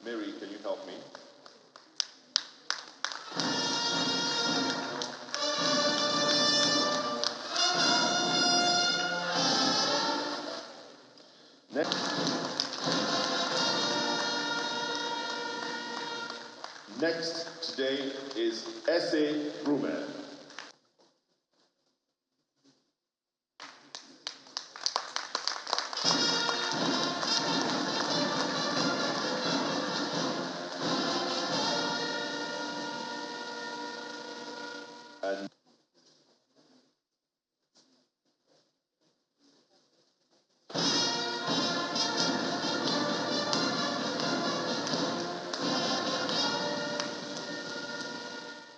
Mary, can you help me? Next today is S.A. Brume.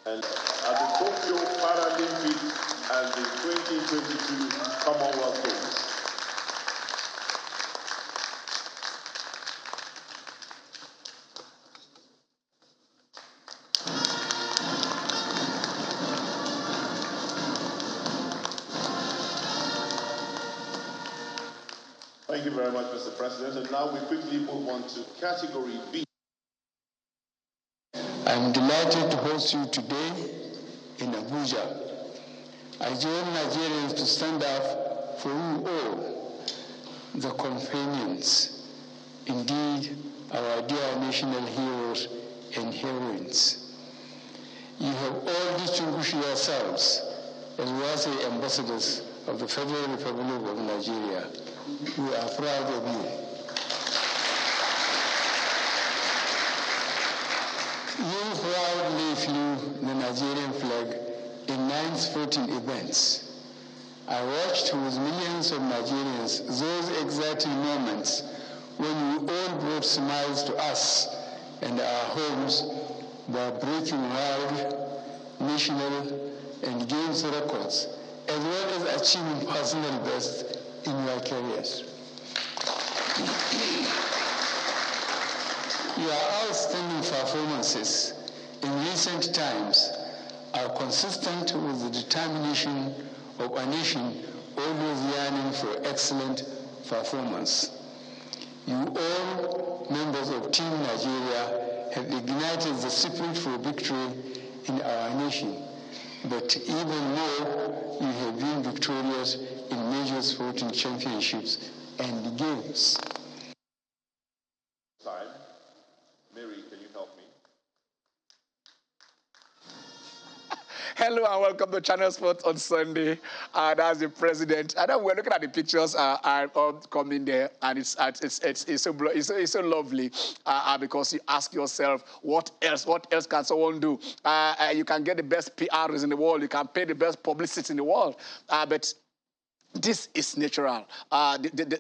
And at the Tokyo Paralympics and the 2022 Commonwealth Games. Thank you very much, Mr. President. And now we quickly move on to category B. I'm delighted to host you today in Abuja. I join Nigerians to stand up for you all, the companions, indeed our dear national heroes and heroines. You have all distinguished yourselves as worthy ambassadors of the Federal Republic of Nigeria. We are proud of you. You proudly flew the Nigerian flag in 9 sporting events. I watched with millions of Nigerians those exciting moments when you all brought smiles to us and our homes by breaking world, national, and games records, as well as achieving personal best in your careers. Your outstanding performances in recent times are consistent with the determination of a nation always yearning for excellent performance. You all, members of Team Nigeria, have ignited the spirit for victory in our nation. But even more, you have been victorious in major sporting championships and games. Mary, can you help me? Hello and welcome to Channel Sports on Sunday. That's the president. And then we're looking at the pictures coming there, and it's so lovely because you ask yourself, what else can someone do? You can get the best PRs in the world, you can pay the best publicity in the world, but this is natural.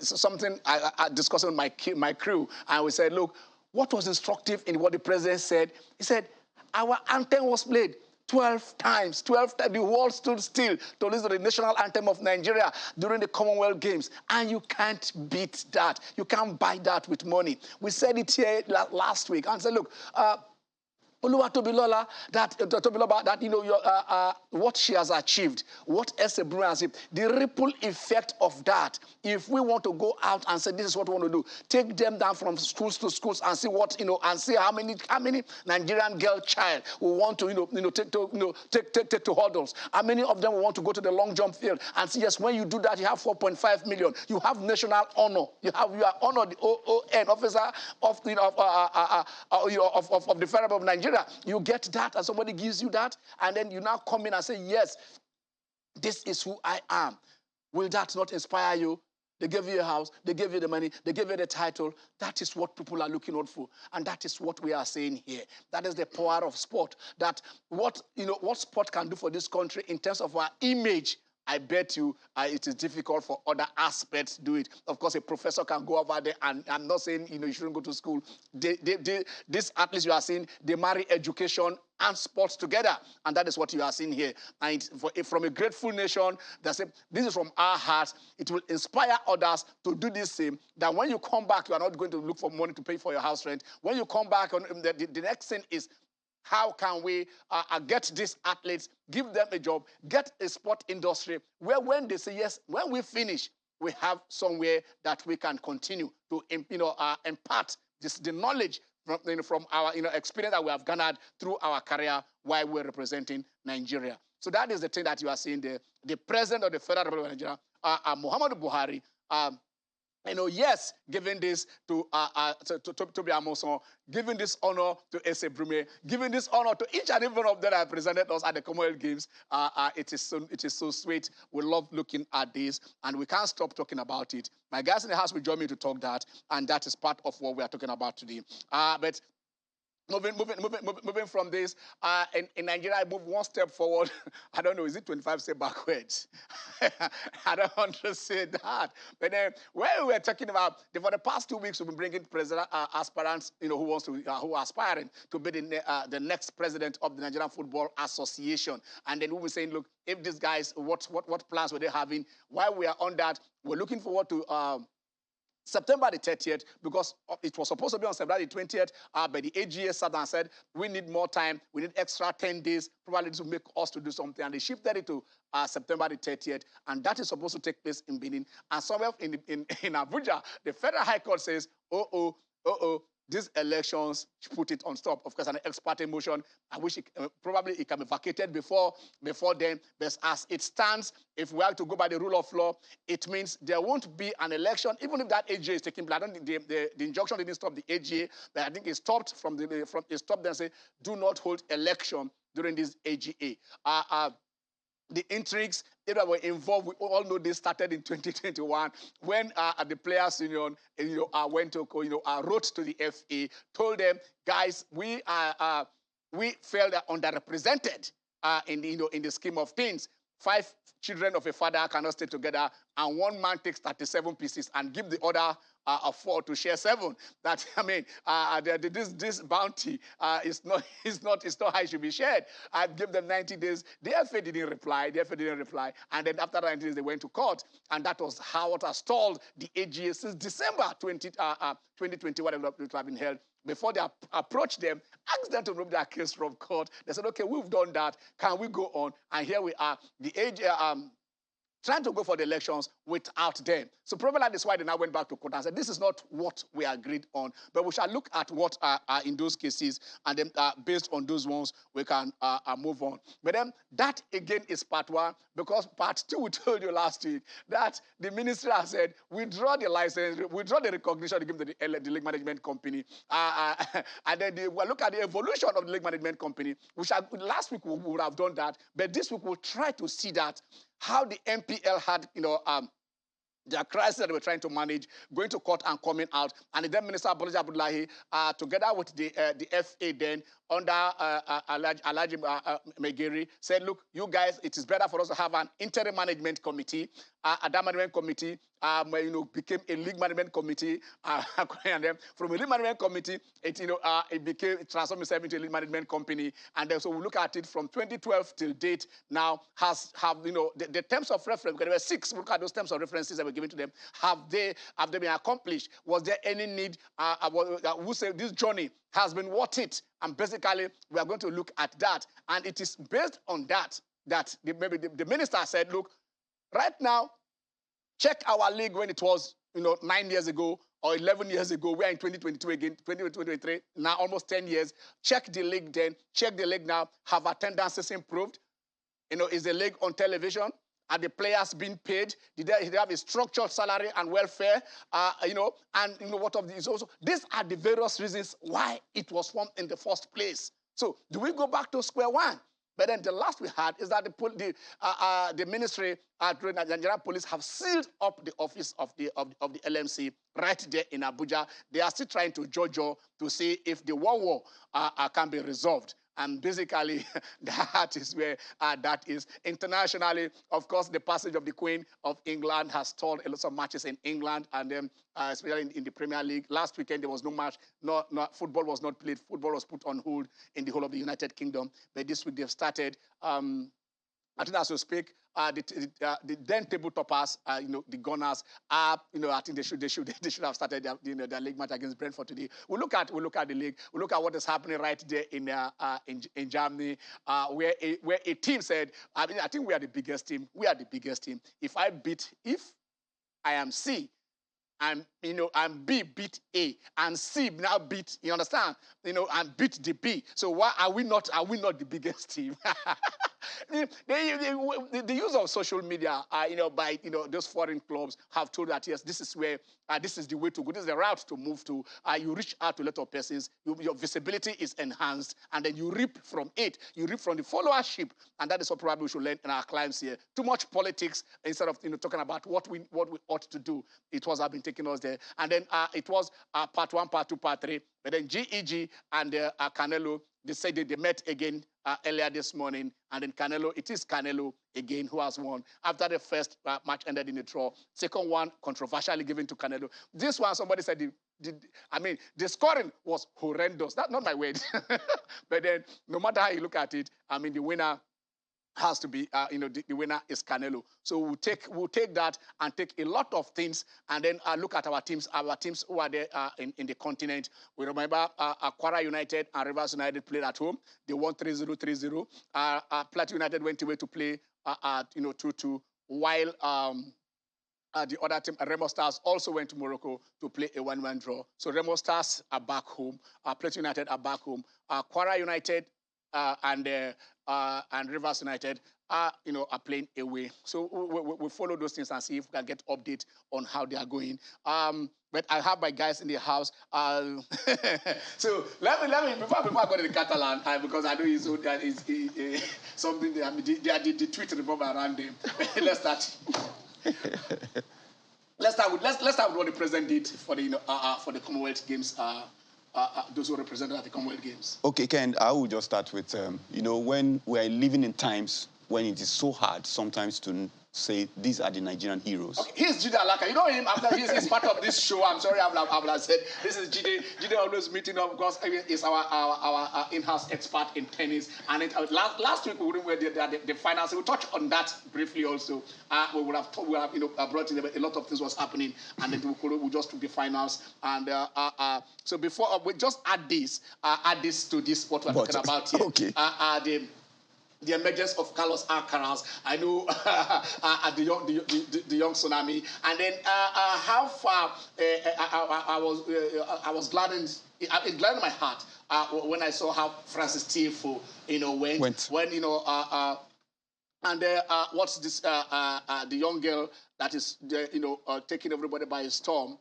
Something I discussed with my crew, and we said, look, what was instructive in what the president said? He said, our anthem was played 12 times. 12 times. The world stood still to listen to the national anthem of Nigeria during the Commonwealth Games. And you can't beat that. You can't buy that with money. We said it here last week and said, look, Oluwatobiloba, that you know what she has achieved, what S.A. Brume has achieved, the ripple effect of that. If we want to go out and say this is what we want to do, take them down from schools to schools and see what and see how many Nigerian girl child will want to take to hurdles. How many of them will want to go to the long jump field and see, yes, when you do that, you have 4.5 million. You have national honor. You are honored, the OON officer of the Federal of Nigeria. You get that, and somebody gives you that, and then you now come in and say, yes, this is who I am. Will that not inspire you? They gave you a house, they gave you the money, they gave you the title. That is what people are looking out for, and that is what we are saying here. That is the power of sport. That what sport can do for this country in terms of our image. I bet you it is difficult for other aspects to do it. Of course, a professor can go over there, and I'm not saying you shouldn't go to school. These athletes you are seeing, they marry education and sports together, and that is what you are seeing here. And from a grateful nation, they say, this is from our hearts. It will inspire others to do the same, that when you come back, you are not going to look for money to pay for your house rent. When you come back, the next thing is, how can we get these athletes, give them a job, get a sport industry where when they say, yes, when we finish, we have somewhere that we can continue to impart the knowledge from our experience that we have garnered through our career while we're representing Nigeria. So that is the thing that you are seeing there. The president of the Federal Republic of Nigeria, Muhammadu Buhari, yes, giving this to Amusan, giving this honor to Brume, giving this honor to each and every one of them that represented us at the Commonwealth Games. It is so sweet. We love looking at this, and we can't stop talking about it. My guys in the house will join me to talk that, and that is part of what we are talking about today. But moving from this, in Nigeria, I move one step forward. I don't know, is it 25 steps backwards? I don't want to say that. But then, where we were talking about, for the past 2 weeks, we've been bringing president aspirants, who are aspiring to be the next president of the Nigerian Football Association. And then we were saying, look, if these guys, what plans were they having? While we are on that, we're looking forward to September the 30th, because it was supposed to be on September the 20th, but the AGA sat down and said, we need more time, we need extra 10 days, probably to make us to do something, and they shifted it to September the 30th, and that is supposed to take place in Benin. And somewhere in Abuja, the Federal High Court says, these elections, put it on stop. Of course, an ex parte motion. I wish probably it can be vacated before then. But as it stands, if we have to go by the rule of law, it means there won't be an election, even if that AGA is taking place. I don't think the injunction didn't stop the AGA, but I think it stopped it stopped them saying, do not hold election during this AGA. The intrigues that were involved, we all know this started in 2021 when the Players Union, went to, wrote to the FA, told them, guys, we felt underrepresented in the scheme of things. 5 children of a father cannot stay together, and one man takes 37 pieces and give the other 4 to share 7. That, I mean, this bounty is not how it should be shared. I gave them 90 days. The FA didn't reply. And then after 90 days, they went to court, and that was how it has stalled the AGA since December 2020, whatever it have been held. Before they approached them, asked them to remove their case from court. They said, okay, we've done that. Can we go on? And here we are. The AGA trying to go for the elections without them. So probably that is why they now went back to court and said, this is not what we agreed on, but we shall look at what are in those cases, and then based on those ones, we can move on. But then that again is part 1, because part 2, we told you last week that the ministry has said, withdraw the license, withdraw the recognition to give to the league management company, and then we'll look at the evolution of the league management company. Last week we would have done that, but this week we'll try to see that how the MPL had, their crisis that they were trying to manage, going to court and coming out. And the then Minister Bolaji Abdullahi, together with the FA then, under Alhaji Megiri, said, look, you guys, it is better for us to have an interim management committee. That management committee became a league management committee. And then from a league management committee, it transformed itself into a league management company. And then so we look at it from 2012 till date now, the terms of reference, because there were 6, look at those terms of references that were given to them. Have they been accomplished? Was there any need? Who said this journey has been worth it? And basically, we are going to look at that. And it is based on that maybe the minister said, look, right now, check our league when it was 9 years ago or 11 years ago. We are in 2022 again, 2023, now almost 10 years. Check the league then, check the league now. Have attendances improved? Is the league on television? Are the players being paid? Did they have a structured salary and welfare? And what of these also? These are the various reasons why it was formed in the first place. So do we go back to square one? But then the last we had is that the ministry, the Nigerian police, have sealed up the office of the LMC right there in Abuja. They are still trying to judge to see if the war can be resolved. And basically, that is where that is. Internationally, of course, the passage of the Queen of England has stalled a lot of matches in England, and then especially in the Premier League. Last weekend, there was no match. Football was not played. Football was put on hold in the whole of the United Kingdom. But this week, they've started. I think as we speak, the then table toppers, the Gunners, I think they should have started their league match against Brentford today. We look at the league. We look at what is happening right there in Germany, where a team said, I think we are the biggest team. We are the biggest team. If I am C, and and B beat A, and C now beat, you understand? And beat the B. So why are we not the biggest team? The use of social media, by those foreign clubs have told that yes, this is where this is the way to go. This is the route to move to. You reach out to a lot of persons. Your visibility is enhanced, and then you reap from it. You reap from the followership, and that is what probably we should learn in our climbs here. Too much politics instead of talking about what we ought to do. It was have been taking us there, and then it was part 1, part 2, part 3. But then GEG and Canelo, they said they met again earlier this morning, and then Canelo, it is Canelo again who has won. After the first match ended in a draw, second one controversially given to Canelo. This one, somebody said, the scoring was horrendous. That's not my word. But then, no matter how you look at it, the winner has to be, the winner is Canelo. So we'll take that and take a lot of things and then look at our teams who are there in the continent. We remember Kwara United and Rivers United played at home. They won 3-0, 3-0. Plateau United went away to play 2-2, while the other team, Remo Stars, also went to Morocco to play a 1-1 draw. So Remo Stars are back home. Plateau United are back home. Kwara United and Rivers United are playing away. So we follow those things and see if we can get update on how they are going. But I have my guys in the house. So let me before I go to the Catalan, because I know that is something the tweet revolve around them. Let's start. Let's start with what the president did for the Commonwealth Games. Those who represented at the Commonwealth Games. Okay, Ken, I will just start with, when we are living in times when it is so hard sometimes to say these are the Nigerian heroes. Okay, here's Jide Alaka. You know him after he's part of this show. I'm sorry, I've said this is Jide. Jide always meeting up because he's our in-house expert in tennis. And last week we wouldn't wear the finals. We'll touch on that briefly also. We would have brought in a lot of things was happening, and then we just took the finals. And so before we just add this to this what we're talking about here. Okay. The emergence of Carlos Alcaraz, I know the young tsunami, and then how far I was gladdened. It gladdened my heart when I saw how Francis Tiafoe went. And what's this? The young girl that is taking everybody by storm.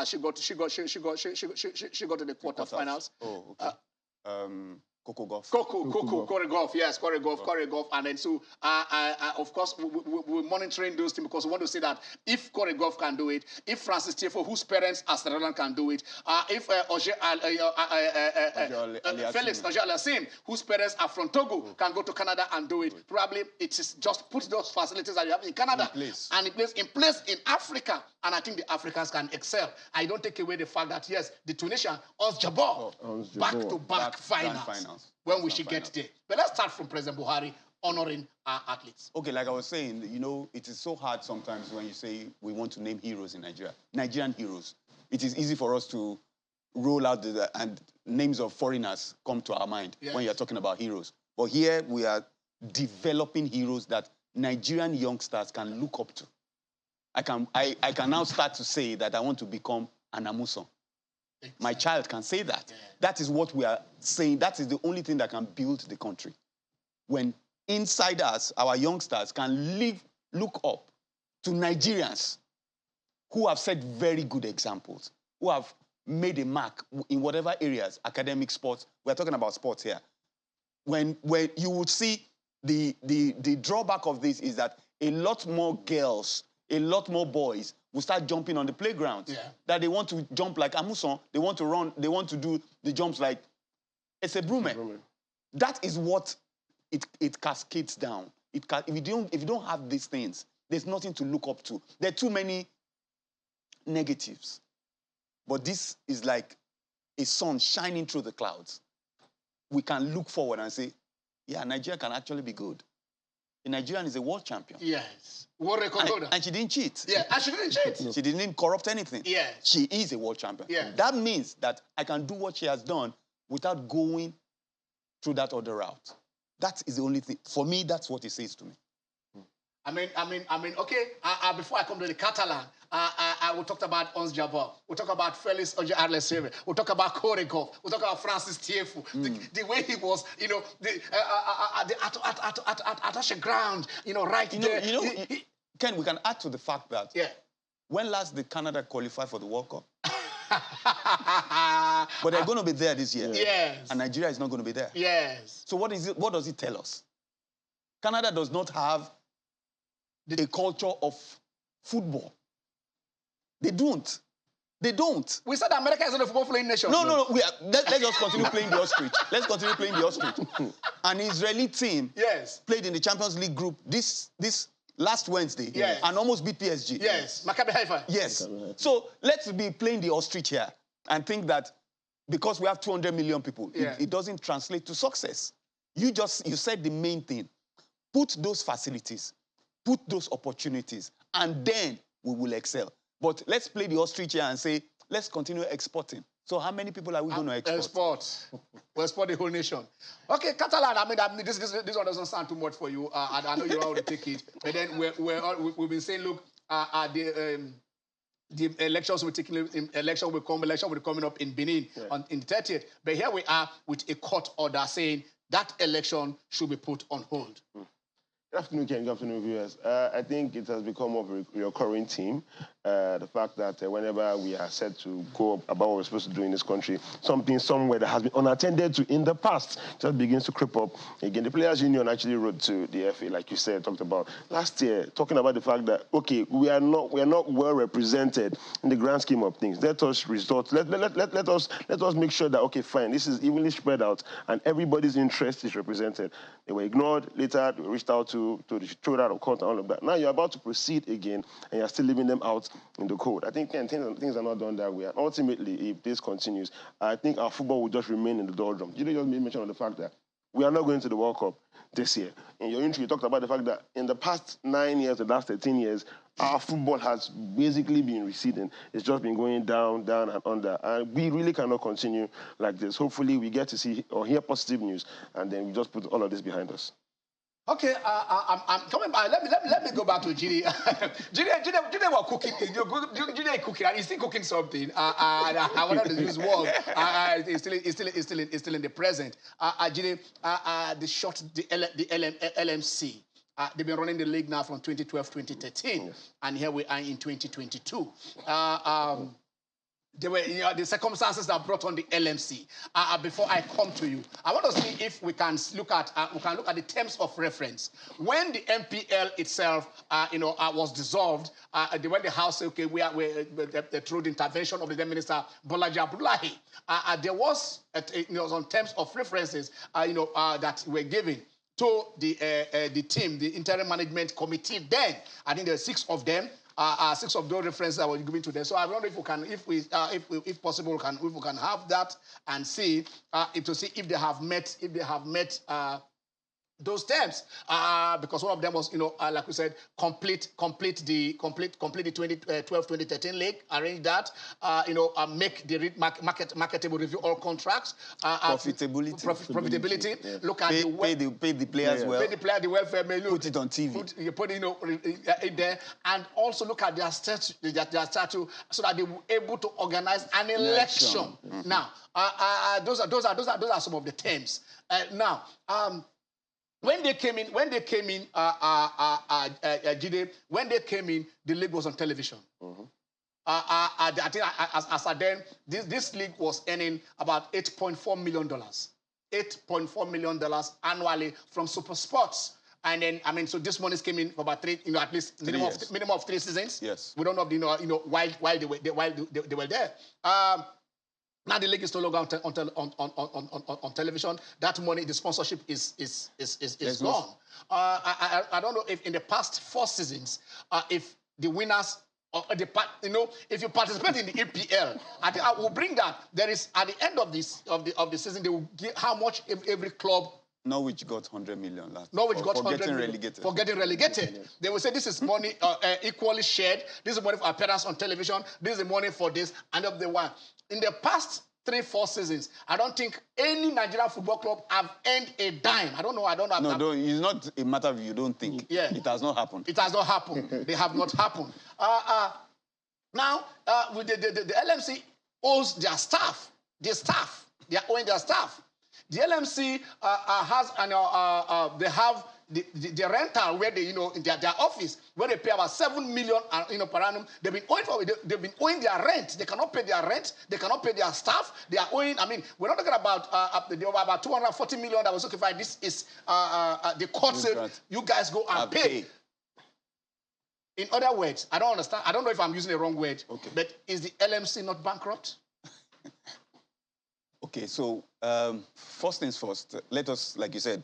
She got to the quarterfinals. Oh, okay. Coco Golf. Corey Golf, yes, Corey Golf. And then so, of course, we're monitoring those things because we want to say that if Corey Golf can do it, if Francis Tiafoe, whose parents are Sri Lankan, can do it, if Felix Auger-Aliassime, whose parents are from Togo, can go to Canada and do it, probably it is just put those facilities that you have in Canada and in place in Africa, and I think the Africans can excel. I don't take away the fact that, yes, the Tunisian, Jabor, back-to-back finals. When we should get there. But let's start from President Buhari honoring our athletes. Okay, like I was saying, it is so hard sometimes when you say we want to name heroes in Nigeria. Nigerian heroes. It is easy for us to roll out and names of foreigners come to our mind when you're talking about heroes. But here we are developing heroes that Nigerian youngsters can look up to. I can now start to say that I want to become an Amusan. Exactly. My child can say that. Yeah. That is what we are saying. That is the only thing that can build the country. When inside us, our youngsters can look up to Nigerians who have set very good examples, who have made a mark in whatever areas, academic, sports. We're talking about sports here. When you would see the drawback of this is that a lot more girls, a lot more boys will start jumping on the playground. Yeah. That they want to jump like Amusan. They want to run. They want to do the jumps like Brume. That is what it cascades down. If you don't have these things, there's nothing to look up to. There are too many negatives. But this is like a sun shining through the clouds. We can look forward and say, yeah, Nigeria can actually be good. The Nigerian is a world champion. Yes. World record holder. And she didn't cheat. Yeah, and she didn't cheat. She didn't corrupt anything. Yeah. She is a world champion. Yeah. That means that I can do what she has done without going through that other route. That is the only thing. For me, that's what it says to me. I mean, okay, before I come to the Catalan, we'll talk about Ons Jabbar. We'll talk about Felix Oje-Arlesere. We'll talk about Korekov. We'll talk about Francis Tiefu. The way he was, you know, at such a ground, you know, right there. Ken, we can add to the fact that yeah. When last did Canada qualify for the World Cup? But they're going to be there this year. Yes. And Nigeria is not going to be there. Yes. So what does it tell us? Canada does not have a culture of football. They don't. They don't. We said America is not a football playing nation. No. Let's just continue playing the ostrich. Let's continue playing the ostrich. An Israeli team played in the Champions League group this last Wednesday and almost beat PSG. Yes. Maccabi Haifa. Yes. So let's be playing the ostrich here and think that because we have 200 million people, it doesn't translate to success. You said the main thing. Put those facilities, put those opportunities, and then we will excel. But let's play the ostrich here and say, let's continue exporting. So how many people are we going to export? We'll export the whole nation. Okay, Catalan, I mean this one doesn't sound too much for you. I know you already take it. But then we've been saying, look, the elections will be coming up in Benin on the 30th. But here we are with a court order saying that election should be put on hold. Good afternoon, Ken. Good afternoon, viewers. I think it has become a recurring theme. The fact that whenever we are set to go about what we're supposed to do in this country, something somewhere that has been unattended to in the past just begins to creep up. Again, the Players Union actually wrote to the FA, like you said, talked about last year, talking about the fact that, okay, we are not well represented in the grand scheme of things. Let us resort. Let us make sure that, okay, fine, this is evenly spread out and everybody's interest is represented. They were ignored. Later, they reached out to throw that out of court and all of that. Now you're about to proceed again, and you're still leaving them out in the code. I think things are not done that way. And ultimately, if this continues, I think our football will just remain in the doldrums. You just made mention of the fact that we are not going to the World Cup this year. In your intro, you talked about the fact that in the past 9 years, the last 13 years, our football has basically been receding. It's just been going down, down, and under. And we really cannot continue like this. Hopefully, we get to see or hear positive news, and then we just put all of this behind us. Okay, I'm coming back. Let me go back to Jide. Jide was cooking. Jide cooking. He's still cooking something. I wanted to use words. It's still in the present. Jide, the LMC. They've been running the league now from 2012, 2013, and here we are in 2022. There were the circumstances that brought on the LMC. Before I come to you, I want to see if we can look at the terms of reference. When the MPL itself, was dissolved, when the House said, okay, through the intervention of the then Minister Bolaji Abdullahi, there was some terms of references, that were given to the team, the interim management committee. Then I think there were 6 of them. 6 of those references I was giving to them. So I wonder if if possible, we can have that and see if they have met those terms. Because one of them was, like we said, complete the 2012-2013 league, arrange that, make the marketable, review all contracts, profitability. Yeah. Look at pay the players well. Pay the player the welfare. Put it on TV. Put it there, and also look at their statute, so that they were able to organize an election. Mm-hmm. Now, those are some of the terms. Now. When they came in, Jide, the league was on television. Mm-hmm. I think as at then, this league was earning about $8.4 million. $8.4 million annually from Super Sports. And then, so this money came in for about 3, at least minimum of 3 seasons. Yes. We don't know, while they were there. Now the league is no longer on television. That money, the sponsorship is gone. I don't know if in the past 4 seasons, if the winners, if you participate in the EPL, I think I will bring that. There is at the end of the season, they will give how much every club. Norwich got 100 million last. Norwich got 100 getting million relegated. For getting relegated. Yes. They will say this is money equally shared. This is money for appearance on television. This is money for this. And of the one. In the past 3-4 seasons, I don't think any Nigerian football club have earned a dime. I don't know. No, it's not a matter of you don't think. Yeah. It has not happened. It has not happened. They have not happened. Now, with the LMC owes their staff. The staff. They are owing their staff. The LMC has, they have the rental where they, in their office, where they pay about 7 million, per annum. They've been owing their rent. They cannot pay their rent. They cannot pay their staff. They are owing. I mean, we're not talking about about 240 million that was occupied. This is the court said you guys go and pay. In other words, I don't understand. I don't know if I'm using the wrong word. Okay. But is the LMC not bankrupt? Okay, so first things first. Let us, like you said,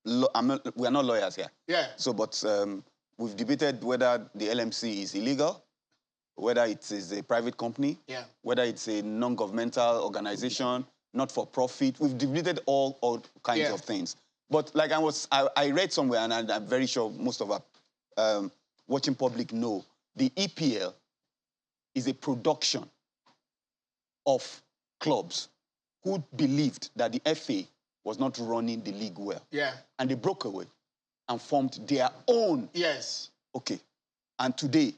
we are not lawyers here. Yeah. So, but we've debated whether the LMC is illegal, whether it is a private company, whether it's a non-governmental organization, not for profit. We've debated all kinds of things. But like I read somewhere, and I'm very sure most of our watching public know, the EPL is a production of clubs who believed that the FA was not running the league well. Yeah. And they broke away and formed their own. Yes. Okay. And today,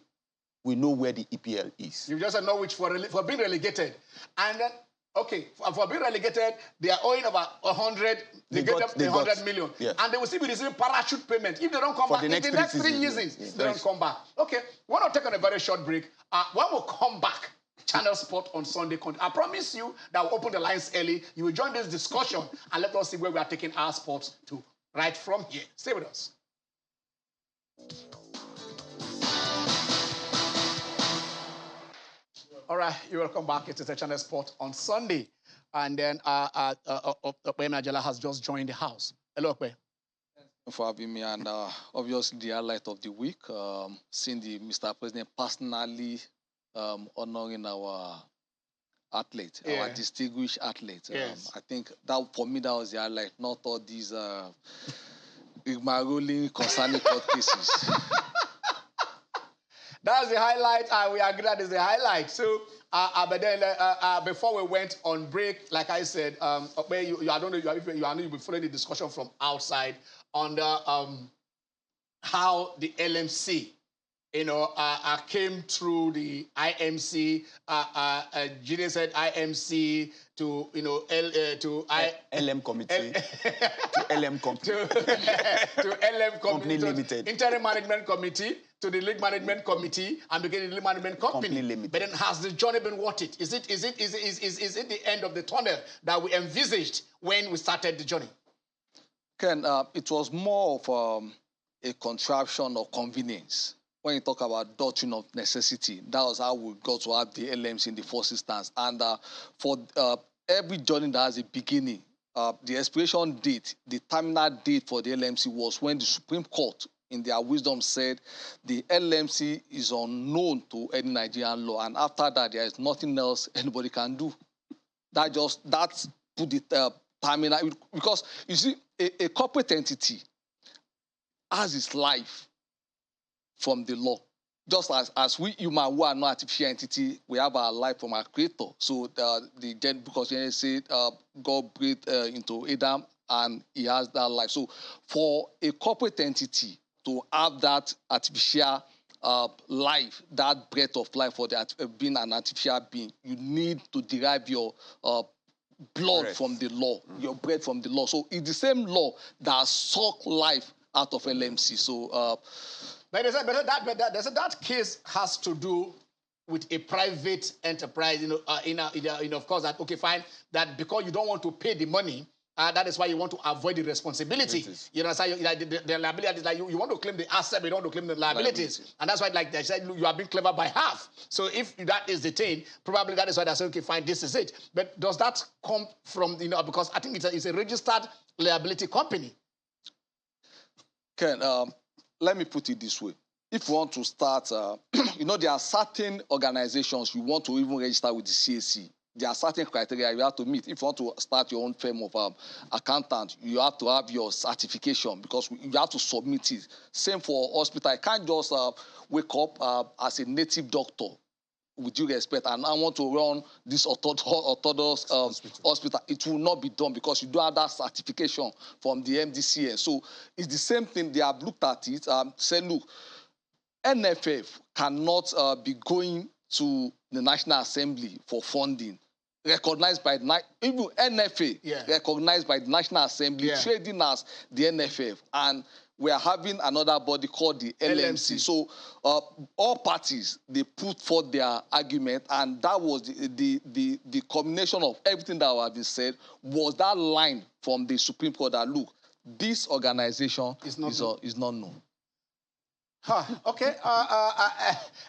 we know where the EPL is. You just said Norwich for being relegated. And then, okay, for being relegated, they are owing about 100, they get 100 million. Yeah. And they will still be receiving parachute payment. If they don't come back, in the next 3 seasons, they don't come back. Okay, we're not taking a very short break. When we come back, Channel Sport on Sunday. I promise you that we'll open the lines early. You will join this discussion and let us see where we are taking our sports to right from here. Stay with us. All right, you're welcome back. It is a Channel Sport on Sunday. And then Okpe Najala has just joined the house. Hello, Okpe. For having me, and obviously the highlight of the week, seeing the Mr. President personally honoring our athlete, our distinguished athlete. I think that for me that was the highlight, not all these rigmarole concerning court cases. That's the highlight, and we agree that is the highlight. So, but then before we went on break, like I said, I don't know you'll be following the discussion from outside on the how the LMC, came through the IMC. Jide said IMC to LM committee to LM committee to LM company limited, interim management committee to the league management committee and became the league management company limited. But then has the journey been worth it? Is it the end of the tunnel that we envisaged when we started the journey? Ken, it was more of a contraption of convenience. When you talk about doctrine of necessity, that was how we got to have the LMC in the first instance. And for every journey that has a beginning, the expiration date, the terminal date for the LMC was when the Supreme Court, in their wisdom, said the LMC is unknown to any Nigerian law. And after that, there is nothing else anybody can do. That's put the terminal. Because, you see, a corporate entity has its life from the law. Just as we human who are not artificial entity, we have our life from our creator. So because they say God breathed into Adam and he has that life. So for a corporate entity to have that artificial life, that breath of life for being an artificial being, you need to derive your blood from the law, your breath from the law. So it's the same law that sucked life out of LMC. So But that case has to do with a private enterprise, of course, that, okay, fine, that because you don't want to pay the money, that is why you want to avoid the responsibility. You know, so the liability is like you want to claim the asset, but you don't want to claim the liabilities. And that's why, like they said, you are being clever by half. So if that is the thing, probably that is why they say, okay, fine, this is it. But does that come from, because I think it's a registered liability company? Ken, let me put it this way. If you want to start, there are certain organizations you want to even register with the CAC. There are certain criteria you have to meet. If you want to start your own firm of accountant, you have to have your certification because you have to submit it. Same for hospital. You can't just wake up as a native doctor with due respect, and I want to run this orthodox hospital, it will not be done because you don't have that certification from the MDCN. So it's the same thing. They have looked at it, said, look, NFF cannot be going to the National Assembly for funding, recognized by even NFA, recognized by the National Assembly, trading as the NFF, and we are having another body called the LMC. So all parties, they put forth their argument, and that was the combination of everything that has been said was that line from the Supreme Court that, look, this organization is not known. Okay.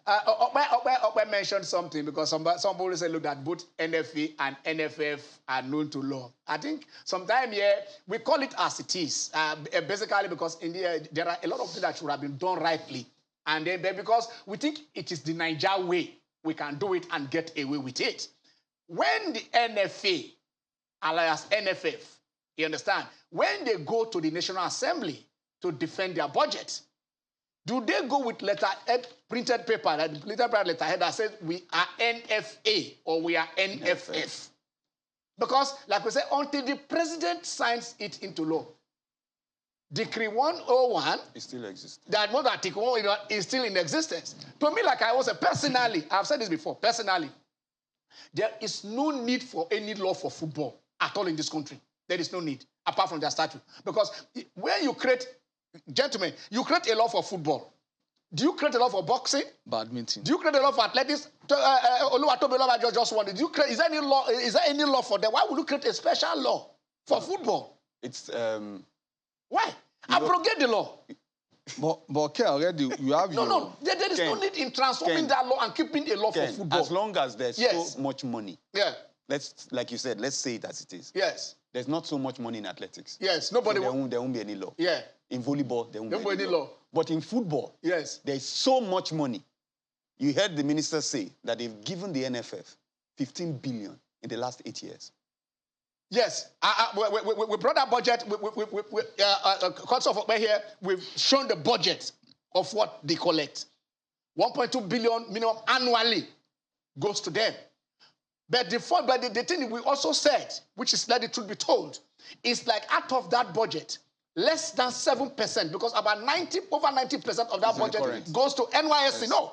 Okpe mentioned something because somebody said, look, that both NFA and NFF are known to law. I think sometimes we call it as it is, basically because in there are a lot of things that should have been done rightly. And then because we think it is the Niger way, we can do it and get away with it. When the NFA, alias NFF, you understand, when they go to the National Assembly to defend their budget, do they go with letterhead, printed paper, like letterhead that says we are NFA or we are NFF? Because, like we said, until the president signs it into law, Decree 101 it still exists. That more than Article 1 is still in existence. To me, like I was a personally, I've said this before, personally, there is no need for any law for football at all in this country. There is no need, apart from their statute. Because when you create, gentlemen, you create a law for football. Do you create a law for boxing? Badminton. Do you create a law for athletics? Oluwatobi just wanted. Is there any law for them? Why would you create a special law for football? It's why? Abrogate the law. But Ken, already you have No, there is no need in transforming that law and keeping a law for football. As long as there's so much money. Yeah. Like you said, let's say it as it is. Yes. There's not so much money in athletics. Yes. Nobody. So there won't be any law. Yeah. In volleyball, there won't be any law. law. But in football, yes, there's so much money. You heard the minister say that they've given the NFF 15 billion in the last 8 years. Yes, we brought that budget. Here, we've shown the budget of what they collect. 1.2 billion minimum annually goes to them. But the thing we also said, which is let the truth be told, is like out of that budget, less than 7%, because about over 90% of that budget goes to NYSC. Yes. No.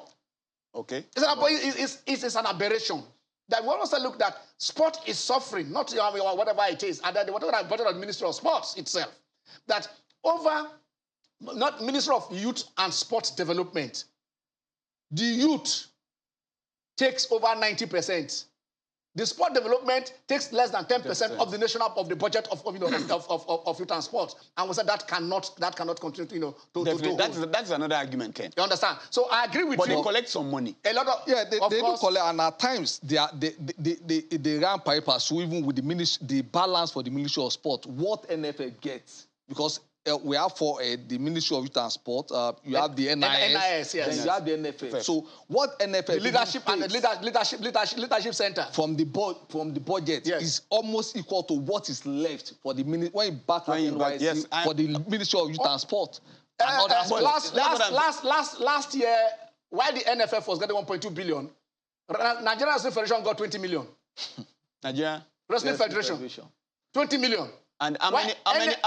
Okay. It's an aberration. That we also look that sport is suffering, not whatever it is, and that whatever the Ministry of Sports itself, that not Ministry of Youth and Sports Development, the youth takes over 90%. The sport development takes less than 10% of the national of the budget of youth and sport, and we said that cannot continue that's another argument, Ken. You understand? So I agree with you. But they collect some money. A lot of they do collect, and at times they run papers. So even with the balance for the Ministry of Sport, what NFL gets, because we have for the Ministry of Youth and Sport, you have the NIS, yes. Then you have the NFF. So what NFF the leadership and the leadership center from the budget is almost equal to what is left for the when you back at NYSC for the Ministry of Youth and Sport. Last year, while the NFF was getting 1.2 billion, Nigerian Wrestling Federation got 20 million. Nigeria Wrestling Federation 20 million. And how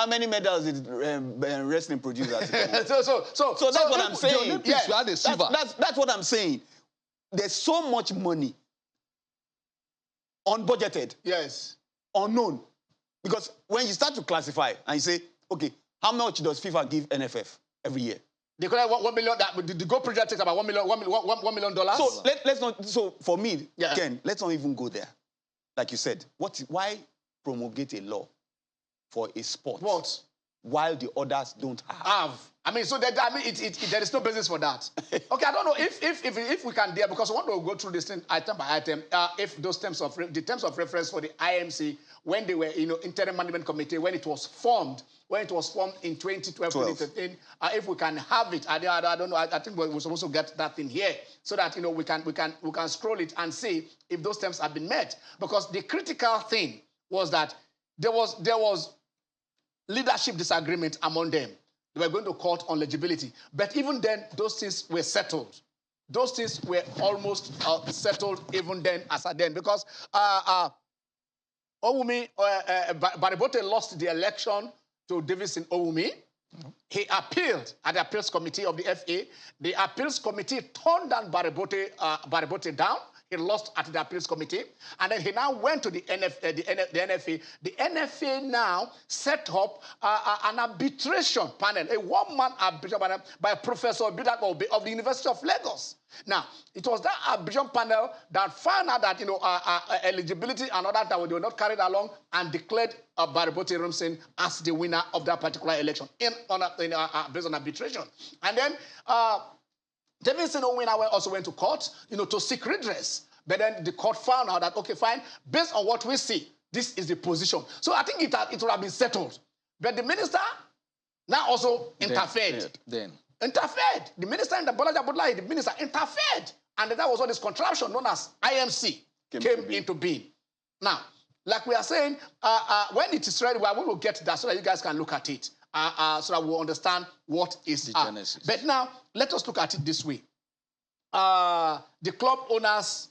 many medals did wrestling produce? So that's what I'm saying. The Olympics, you had a silver. That's what I'm saying. There's so much money unbudgeted. Yes. Unknown. Because when you start to classify and you say, okay, how much does FIFA give NFF every year? They collect 1 million. The Go project takes about $1 million. So let's not. So for me, Ken, let's not even go there. Like you said, why promulgate a law for a sport? What? While the others don't have. I mean, so there is no basis for that. Okay, I don't know if we can because we want to go through this thing item by item. If those terms of reference for the IMC, when they were interim management committee, when it was formed in 2012, 2013, if we can have it, I don't know. I think we're supposed to get that in here so that we can scroll it and see if those terms have been met. Because the critical thing was that there was leadership disagreement among them. They were going to court on legibility. But even then, those things were settled. those things were almost settled even then as at then, because Owumi, Baribote lost the election to Davidson Owumi. He appealed at the appeals committee of the FA. The appeals committee turned down Baribote down. He lost at the appeals committee. And then he now went to the NFA. The NFA now set up an arbitration panel, a one-man arbitration panel by Professor Bidak Obe of the University of Lagos. Now, it was that arbitration panel that found out that, eligibility and all that they were not carried along and declared Baribote Rumsen as the winner of that particular election based on arbitration. And then Davidson Owina also went to court, to seek redress. But then the court found out that, okay, fine, based on what we see, this is the position. So I think it would have been settled. But the minister now also interfered. Interfered. The minister in the Bolaji Abdullahi, the minister interfered. And that was what this contraption known as IMC came into being. Now, like we are saying, when it is ready, we will get that so that you guys can look at it. So that we'll understand what is the genesis. But now, let us look at it this way. The club owners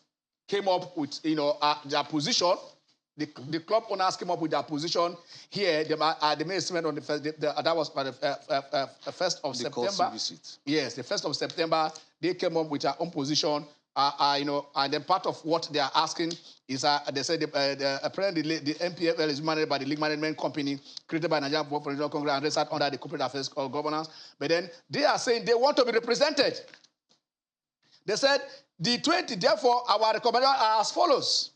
came up with, their position. The club owners came up with their position here. They made a statement on the first. That was by the 1st of September. Visit. Yes, the 1st of September. They came up with their own position. And then part of what they are asking is they said apparently the MPFL is managed by the League Management Company created by Nigerian Football Federation Congress and registered under the Corporate Affairs Governance. But then they are saying they want to be represented. They said therefore our recommendations are as follows: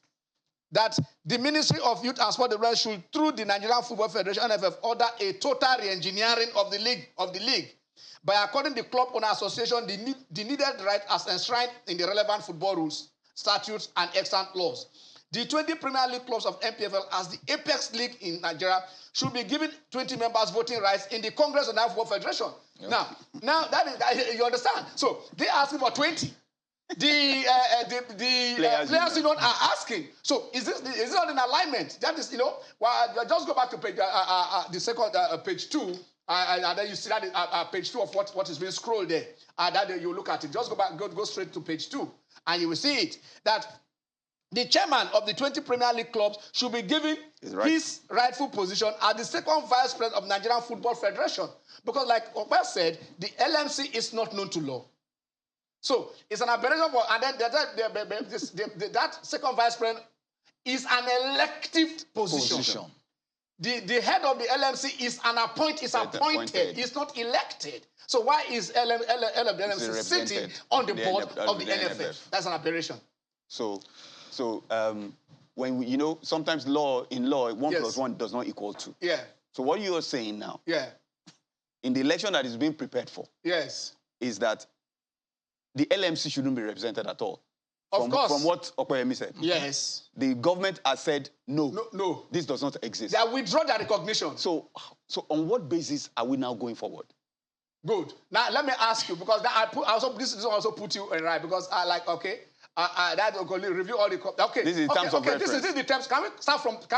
that the Ministry of Youth and Sport Development should, through the Nigerian Football Federation (NFF), order a total re-engineering of the league. By according to the Club Owner Association, the needed right as enshrined in the relevant football rules, statutes, and extant laws. The 20 Premier League clubs of MPFL, as the apex league in Nigeria, should be given 20 members voting rights in the Congress of Nigerian Football Federation. Yep. Now that you understand. So they're asking for 20. The players union are asking. So is this not in alignment? That is, just go back to page the second page 2. And then you see that page 2 of what is being scrolled there. That you look at it. Just go straight to page 2. And you will see it. That the chairman of the 20 Premier League clubs should be given his rightful position as the second vice president of Nigerian Football Federation. Because like Opa said, the LMC is not known to law. So it's an aberration for, and then that second vice president is an elective position. The head of the LMC is appointed. It's not elected. So why is LMC sitting on the board of the NFF? That's an aberration. So when sometimes in law, 1 plus 1 does not equal 2. Yeah. So what you are saying now, in the election that is being prepared for, is that the LMC shouldn't be represented at all. Of course. From what Okoyemi said. Yes. The government has said, no, this does not exist. They have withdrawn their recognition. So on what basis are we now going forward? Good. Now, let me ask you, because this also put you in right, because review all the... Okay. This is the terms of reference. This is the terms. Can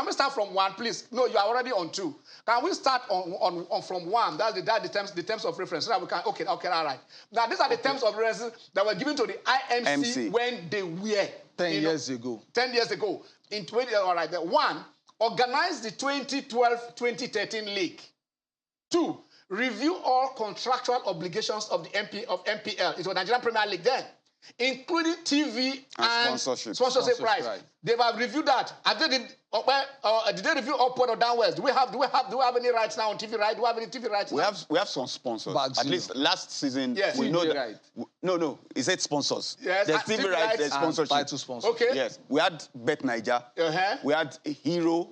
we start from 1, please? No, you are already on 2. Can we start on from 1? That's the terms of reference. So that we can... Okay, all right. Now, these are the terms of reference that were given to the IMC when they were... 10 years ago. 10 years ago. In 20... All right. 1, organize the 2012-2013 league. 2, review all contractual obligations of the MPL. It was Nigerian Premier League then, including TV and sponsorship rights. Right. They have reviewed that. Did they review upward or downwards? Do we have any rights now on TV rights? Do we have any TV rights now? We have some sponsors. At least last season, we know that. Right. No, it said sponsors. Yes. There's TV rights, there's sponsorship. Title sponsors. Okay. Yes. We had Bet Niger. We had Hero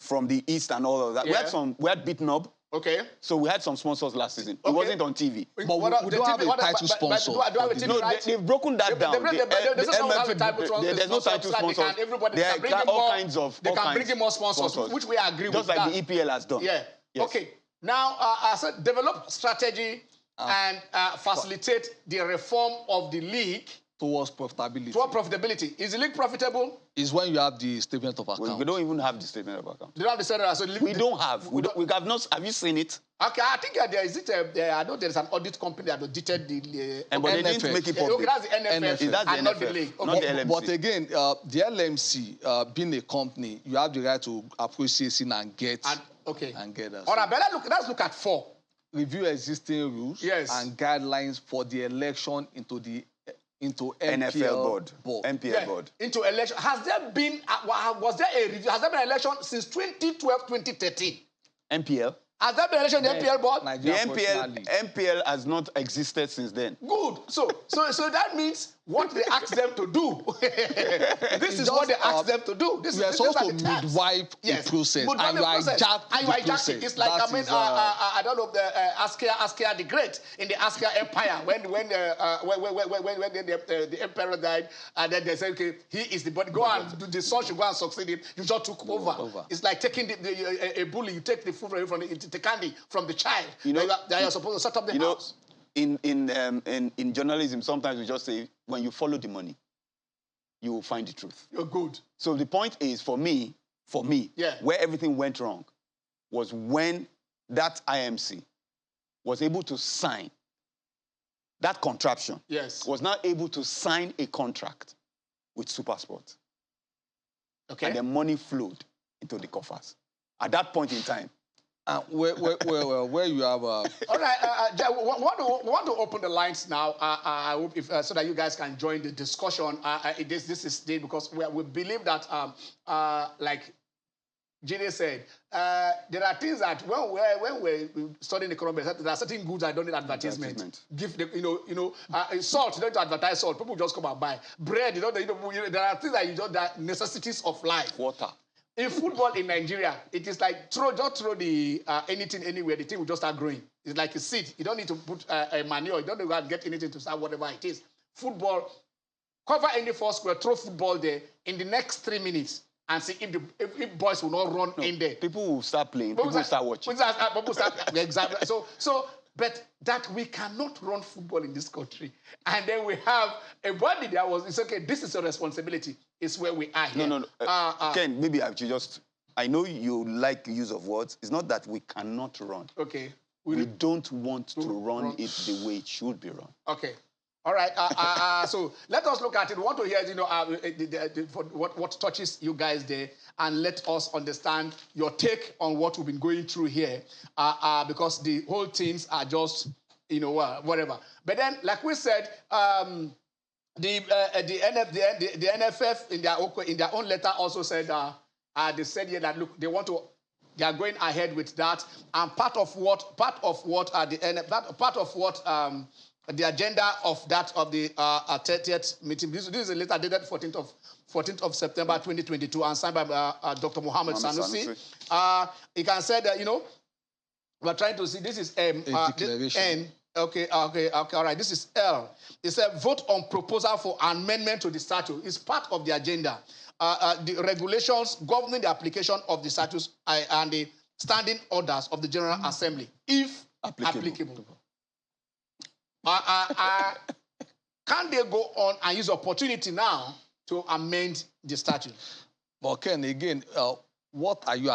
from the East and all of that. Yeah. We had Bitnob. Okay. So we had some sponsors last season. It wasn't on TV. But we don't have a title sponsor. Do I have a TV right? They've broken that down. There's no title sponsor. There are all kinds of... They can bring in more sponsors, which we agree with. Just like the EPL has done. Yeah. Yes. Okay. Now, I said develop strategy and facilitate the reform of the league towards profitability. Is the league profitable? Is when you have the statement of account. We don't even have the statement of account. You don't have the statement of account. We don't have. We have not. Have you seen it? Okay, I think there is I know there is an audit company that audited the. But they didn't make it public. Okay, that's the NFF, That's the and not the NFF, league. not the LMC. But again, the LMC, being a company, you have the right to approach CAC and get. And get us. All right, but let's look at 4. Review existing rules and guidelines for the election into NFL board. MPL board. Into election. Has there been was there a review? Has there been an election since 2012, 2013? MPL. Has there been an election in the MPL board? The MPL has not existed since then. Good. So that means what they asked them to do. This is what they asked them to do. We are supposed to midwife a process, and you hijack the process. It's like, I don't know, the Askia the Great in the Askia Empire, when the emperor died, and then they said, okay, he is the body. Go and the son should go and succeed him. You just took over. It's like taking a bully. You take the food from the candy from the child. You know, you're supposed to set up the house. In journalism, sometimes we just say, when you follow the money, you will find the truth. You're good. So the point is, for me, where everything went wrong was when that IMC was able to sign that contraption. Yes. Was not able to sign a contract with SuperSport. Okay. And the money flowed into the coffers. At that point in time, where you have... All right, we want to open the lines now. I hope so that you guys can join the discussion. This is because we believe that, like Jide said, there are things that when we're studying economics, there are certain goods that don't need advertisement. Give them, salt. You don't need to advertise salt. People just come and buy bread. There are things that that necessities of life. Water. In football in Nigeria, it is like just throw the anything anywhere, the thing will just start growing. It's like a seed. You don't need to put a manure. You don't need to get anything to start whatever it is. Football, cover any 4 square, throw football there in the next 3 minutes and see if boys will not run in there. People will start playing. People will start watching. People start exactly. But that we cannot run football in this country. And then we have a body that it's okay, this is your responsibility. It's where we are here. No. Ken, maybe I should I know you like use of words. It's not that we cannot run. Okay. We don't want to run it the way it should be run. Okay. All right. So let us look at it. We want to hear, what touches you guys there, and let us understand your take on what we've been going through here, because the whole things are just, whatever. But then, like we said, the NFF in their own letter also said they said here that look, they are going ahead with that, and part of what the agenda of the 30th meeting. This is a letter dated 14th of September 2022 and signed by Dr. Mohammed Sanusi. He can say that we're trying to see. This is N. Okay, all right. This is L. It's a vote on proposal for amendment to the statute. It's part of the agenda. The regulations governing the application of the statutes and the standing orders of the General Assembly, if applicable. Can they go on and use opportunity now to amend the statute? But Ken, again, what are you?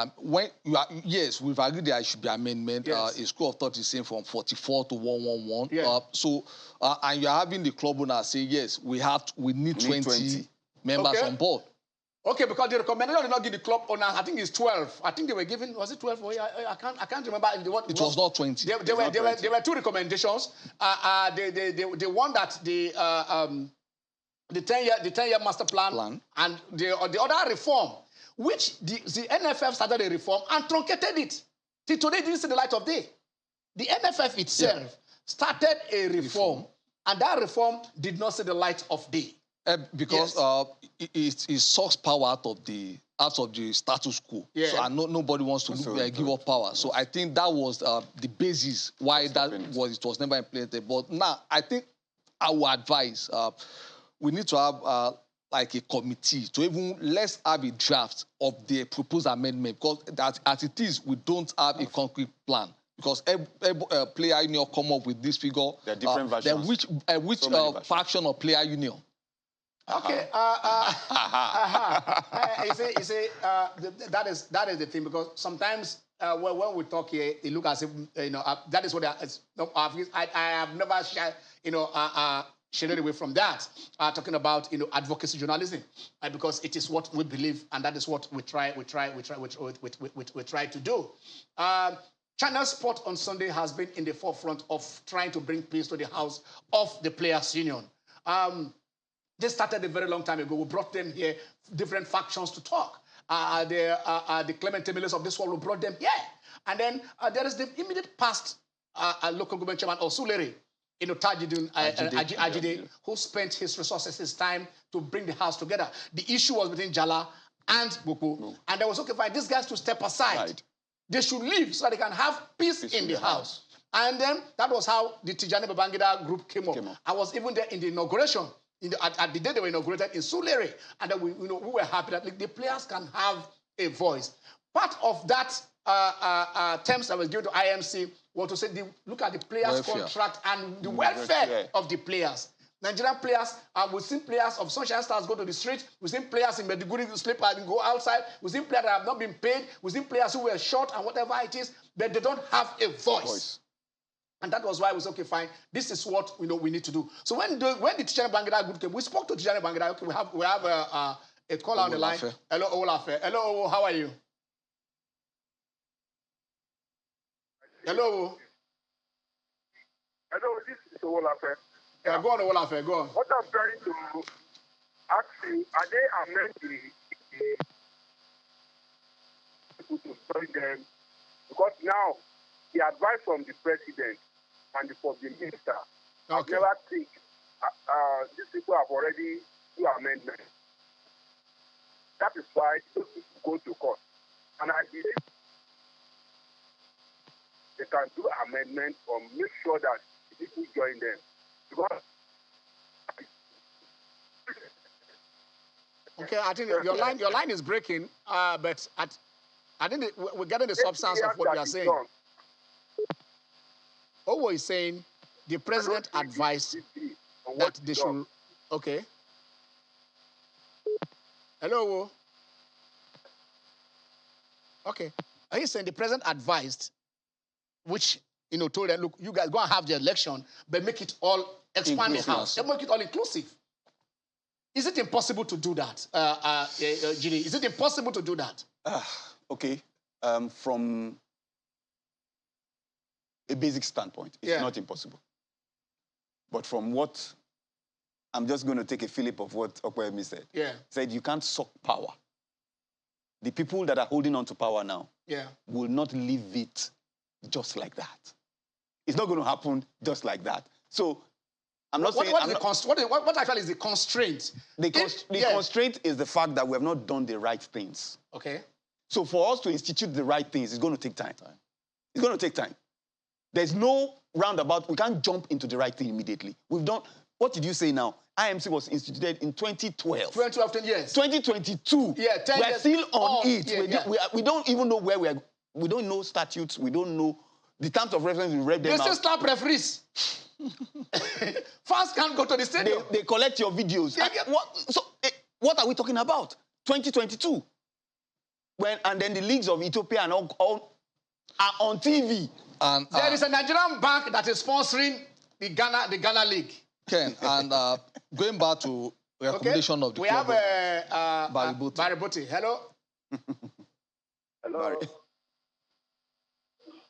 Yes, we've agreed there should be amendment. Yes. A school of thought is saying from 44 to 111. Yeah. And you're having the club owner say yes, we need 20 members on board. Okay, because the recommendation did not give the club owner, I think it's 12. I think they were given, was it 12? I can't remember. It was not 20. There were 2 recommendations. The one that the 10-year master plan and the other reform, which the NFF started a reform and truncated it. Till today, didn't see the light of day. The NFF itself started a reform, and that reform did not see the light of day. Because it sucks power out of the status quo. Yeah. So nobody wants to give up power. So I think that was the basis why it was never implemented. But now I think I would advise we need to have like a committee to let's have a draft of the proposed amendment, because as it is, we don't have a concrete plan. Because every player union come up with this figure. There are different versions. Then which faction of player union? Okay. You see, that is the thing, because sometimes when we talk here, it looks as if, that is what I have never shared, shared away from that. Talking about, advocacy journalism, because it is what we believe, and that is what we try to do. Channel Sport on Sunday has been in the forefront of trying to bring peace to the house of the Players Union. This started a very long time ago. We brought them here, different factions to talk. The Clement Emiles of this world, we brought them here. And then there is the immediate past local government chairman, Osulere, Tajidun Ajide, who spent his resources, his time to bring the house together. The issue was between Jala and Buku. And there was, okay, fine, these guys to step aside. Right. They should leave so that they can have peace in the house. And then that was how the Tijani Babangida group came up. I was even there in the inauguration. At the day they were inaugurated in Sulere, and then we were happy that the players can have a voice. Part of that terms that was given to IMC was to say, look at the players' contract and the welfare of the players. Nigerian players, we've seen players of Sunshine Stars go to the street. We've seen players in Mediguri sleep and go outside. We've seen players that have not been paid. We've seen players who were short and whatever it is, but they don't have a voice. And that was why it was, okay, fine, this is what we need to do. So when the Tijani Bangida group came, we spoke to Tijani Bangida. Okay, we have a caller on the line. Hello, Olafe. Hello, how are you? Hello. Hello, this is Olafe. Yeah, go on, Olafe, go on. What I'm trying to ask you, are they amending the people to join them? Because now, the advice from the president and from the minister, I never think these people have already do amendment. That is why those people go to court. And I believe they can do amendment or make sure that the people join them. Because okay, I think your line is breaking, but I think we're getting the substance of what you are saying. Owo is saying the president advised that they should. Okay. Hello, Owo. Okay. He's saying the president advised, which told them, look, you guys go and have the election, but make it all expand the house. Make it all inclusive. Is it impossible to do that, Gini? Is it impossible to do that? Okay. From a basic standpoint, it's not impossible. But from what, I'm just going to take a fillip of what Okwemi said. Said you can't suck power. The people that are holding on to power now will not leave it just like that. It's not going to happen just like that. So I'm not saying... What I feel is the constraint? The constraint is the fact that we have not done the right things. Okay. So for us to institute the right things, it's going to take time. It's going to take time. There's no roundabout. We can't jump into the right thing immediately. We've done... What did you say now? IMC was instituted in 2012. 2012, 10 years. 2022. Yeah, 10 years. We're still on it. We don't even know where we are. We don't know statutes. We don't know the terms of reference. We read them out. They still slap referees. Fans can't go to the stadium. They collect your videos. What are we talking about? 2022. And then the leagues of Ethiopia and all are on TV. And there is a Nigerian bank that is sponsoring the Ghana League. Ken, and going back to recommendation of the club. We have Bariboti. Hello. Hello.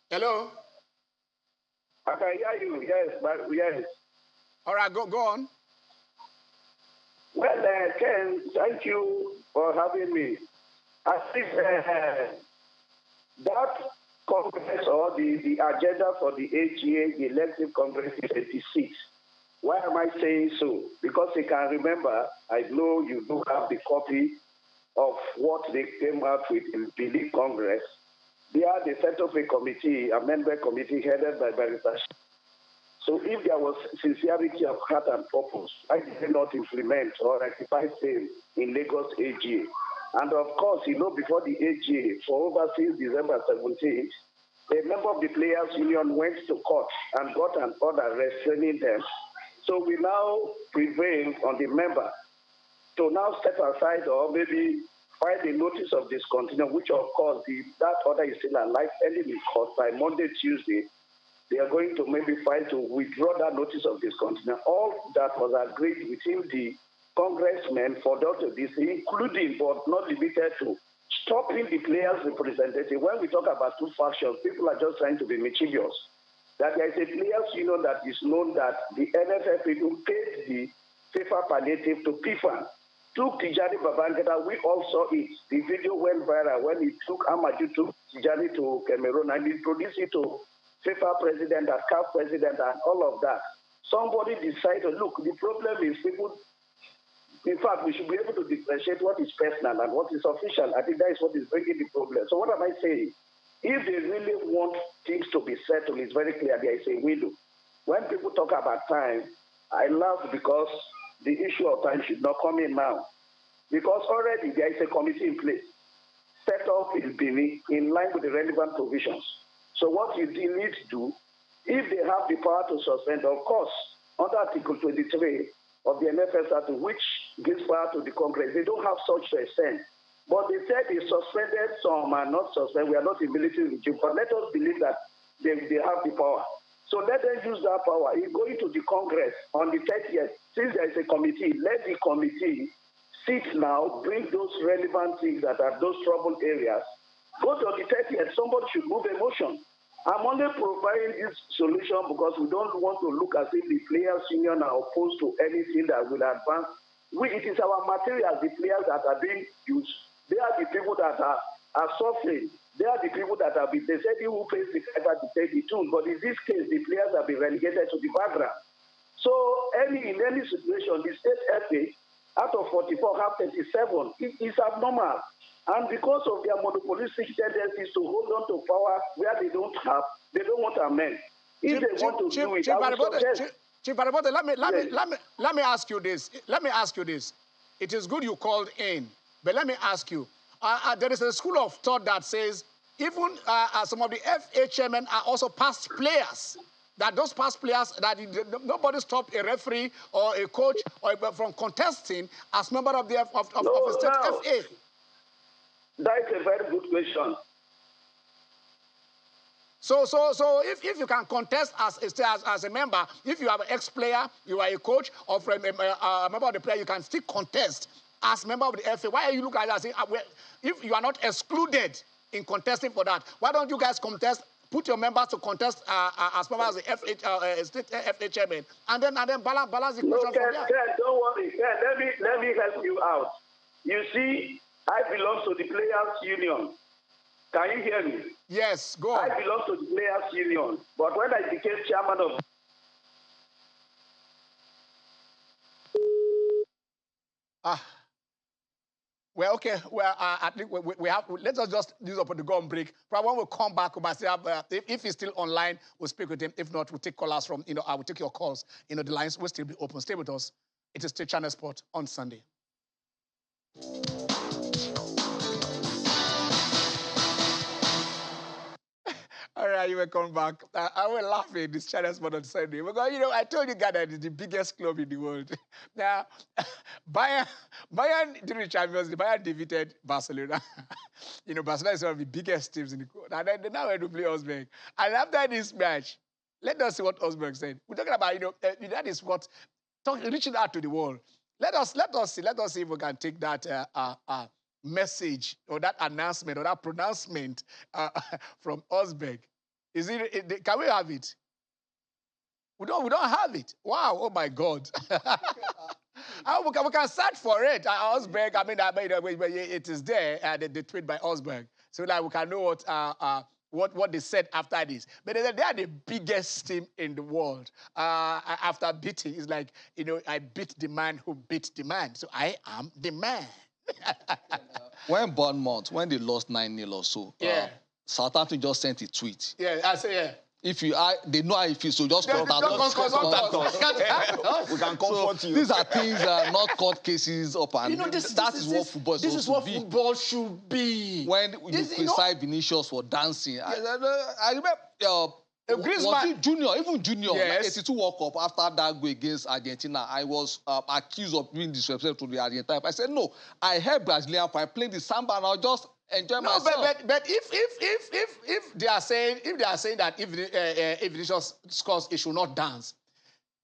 Hello. I can hear you. Yes. All right, go on. Well, Ken, thank you for having me. I think that Congress or the agenda for the AGA, the elective Congress, is 86. Why am I saying so? Because you can remember, I know you do have the copy of what they came out with in the League Congress. They set up a committee, amendment committee headed by Barrister. So if there was sincerity of heart and purpose, I did not implement or rectify same in Lagos AGA. And of course, before the AGA, for over since December 17th, a member of the Players Union went to court and got an order restraining them. So we now prevail on the member to now step aside or maybe filed a notice of discontinuance, which of course that order is still alive, pending in court by Monday, Tuesday. They are going to maybe file to withdraw that notice of discontinuance. All that was agreed within the congressmen for Dr. DC, including but not limited to stopping the players' representative. When we talk about two factions, people are just trying to be mischievous. That there is a players' union that is known that the NFF people paid the FIFA palliative to PIFA, took Tijani Babangida. We all saw it. The video went viral when he took Amaju, took Tijani to Cameroon and introduced it to FIFA president, and CAF president, and all of that. Somebody decided, look, the problem is people. In fact, we should be able to differentiate what is personal and what is official. I think that is what is bringing the problem. So what am I saying? If they really want things to be settled, it's very clear there is a window. When people talk about time, I laugh because the issue of time should not come in now. Because already there is a committee in place, set up in Benin in line with the relevant provisions. So what you need to do, if they have the power to suspend, of course, under Article 23 of the NFS Act, which gives power to the Congress, they don't have such to extent. But they said they suspended, some are not suspended. We are not in military regime, but let us believe that they have the power. So let them use that power. In going to the Congress on the 30th, since there is a committee, let the committee sit now, bring those relevant things that are those troubled areas. Go to the 30th, somebody should move a motion. I'm only providing this solution because we don't want to look as if the players' union are opposed to anything that will advance. It is our materials, the players that are being used. They are the people that are suffering. They are the people that have been, they said who pays the fiber to take the tune. But in this case, the players have been relegated to the background. So in any situation, the state FA, out of 44, have 37. It is abnormal. And because of their monopolistic tendencies to hold on to power where they don't want to amend. If they want to do it, Chief Baribote, let me ask you this. Let me ask you this. It is good you called in, but let me ask you. There is a school of thought that says even some of the FA chairmen are also past players. That those past players, that nobody stopped a referee or a coach or from contesting as member of the state FA. That is a very good question. So if you can contest as a member, if you are an ex-player, you are a coach, or a member of the player, you can still contest as member of the FA. Why are you looking at that saying, if you are not excluded in contesting for that, why don't you guys contest, put your members to contest as members of the state FA chairman, and then balance the question from there? Ken, don't worry. Ken, let me help you out. You see, I belong to the Players Union. Can you hear me? Yes, go on. I belong to the Players Union. But when I became chairman of... Well, okay. Well, I think we have... Let us just use up the gun break. Probably when we come back, we might say, if he's still online, we'll speak with him. If not, we'll take callers from... I will take your calls. The lines will still be open. Stay with us. It is State Channel Sport on Sunday. All right, you will come back. I will laugh at this Channel Sport on Sunday because, I told you guys that it's the biggest club in the world. Now, Bayern during the Champions League, Bayern defeated Barcelona. Barcelona is one of the biggest teams in the world. And then they now went to play Osberg. And after this match, let us see what Osberg said. We're talking about, that is what, reaching out to the world. Let us see if we can take that message or that announcement or that pronouncement from Osberg. Can we have it? We don't have it. Wow! Oh my God! We can search for it. Osberg. It is there. The tweet by Osberg, so that we can know what they said after this. But they are the biggest team in the world. After beating, it's like I beat the man who beat the man, so I am the man. When Bournemouth, when they lost 9-0 or so, Southampton just sent a tweet. Yeah, I say, yeah. If they know how it feels, so just contact us. We can comfort you. These are things not court cases up and that is what football is supposed to be. This is what football should be. When you criticize Vinicius for dancing, I remember Was it Junior? Even Junior, Yes. 82 World Cup, after that go against Argentina, I was accused of being disrespectful to the Argentine. I said, no, I heard Brazilian fans playing the samba and I'll just enjoy myself. But if they are saying that if Vinicius scores, he should not dance,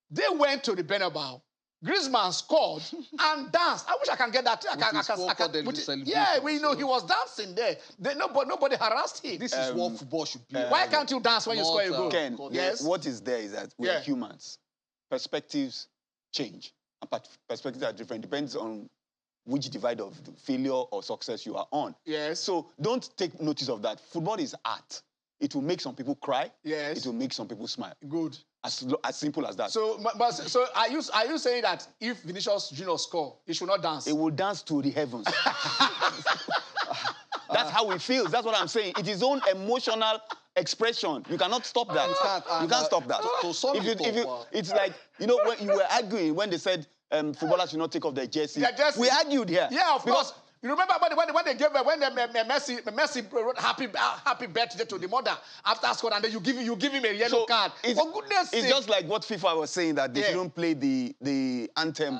they went to the Bernabeu. Griezmann scored and danced. I wish I can get that. Yeah, we know he was dancing there. Nobody harassed him. This is what football should be. Why can't you dance when you score a goal? Ken, Yes. what is there is that we are humans. Perspectives change. And perspectives are different. Depends on which divide of failure or success you are on. Yes. So don't take notice of that. Football is art. It will make some people cry. Yes. It will make some people smile. Good. As simple as that. So are you saying that if Vinicius Junior score, he should not dance? It will dance to the heavens. That's how it feels. That's what I'm saying. It is own emotional expression. You cannot stop that. You can't stop that. It's like, you know, when you were arguing when they said footballers should not take off their jersey. Jersey. We argued here. Yeah, of course. You remember when they gave Messi wrote happy birthday to the mother after scoring, and then you give him a yellow card. For goodness sake. It's just like what FIFA was saying, that they shouldn't play the anthem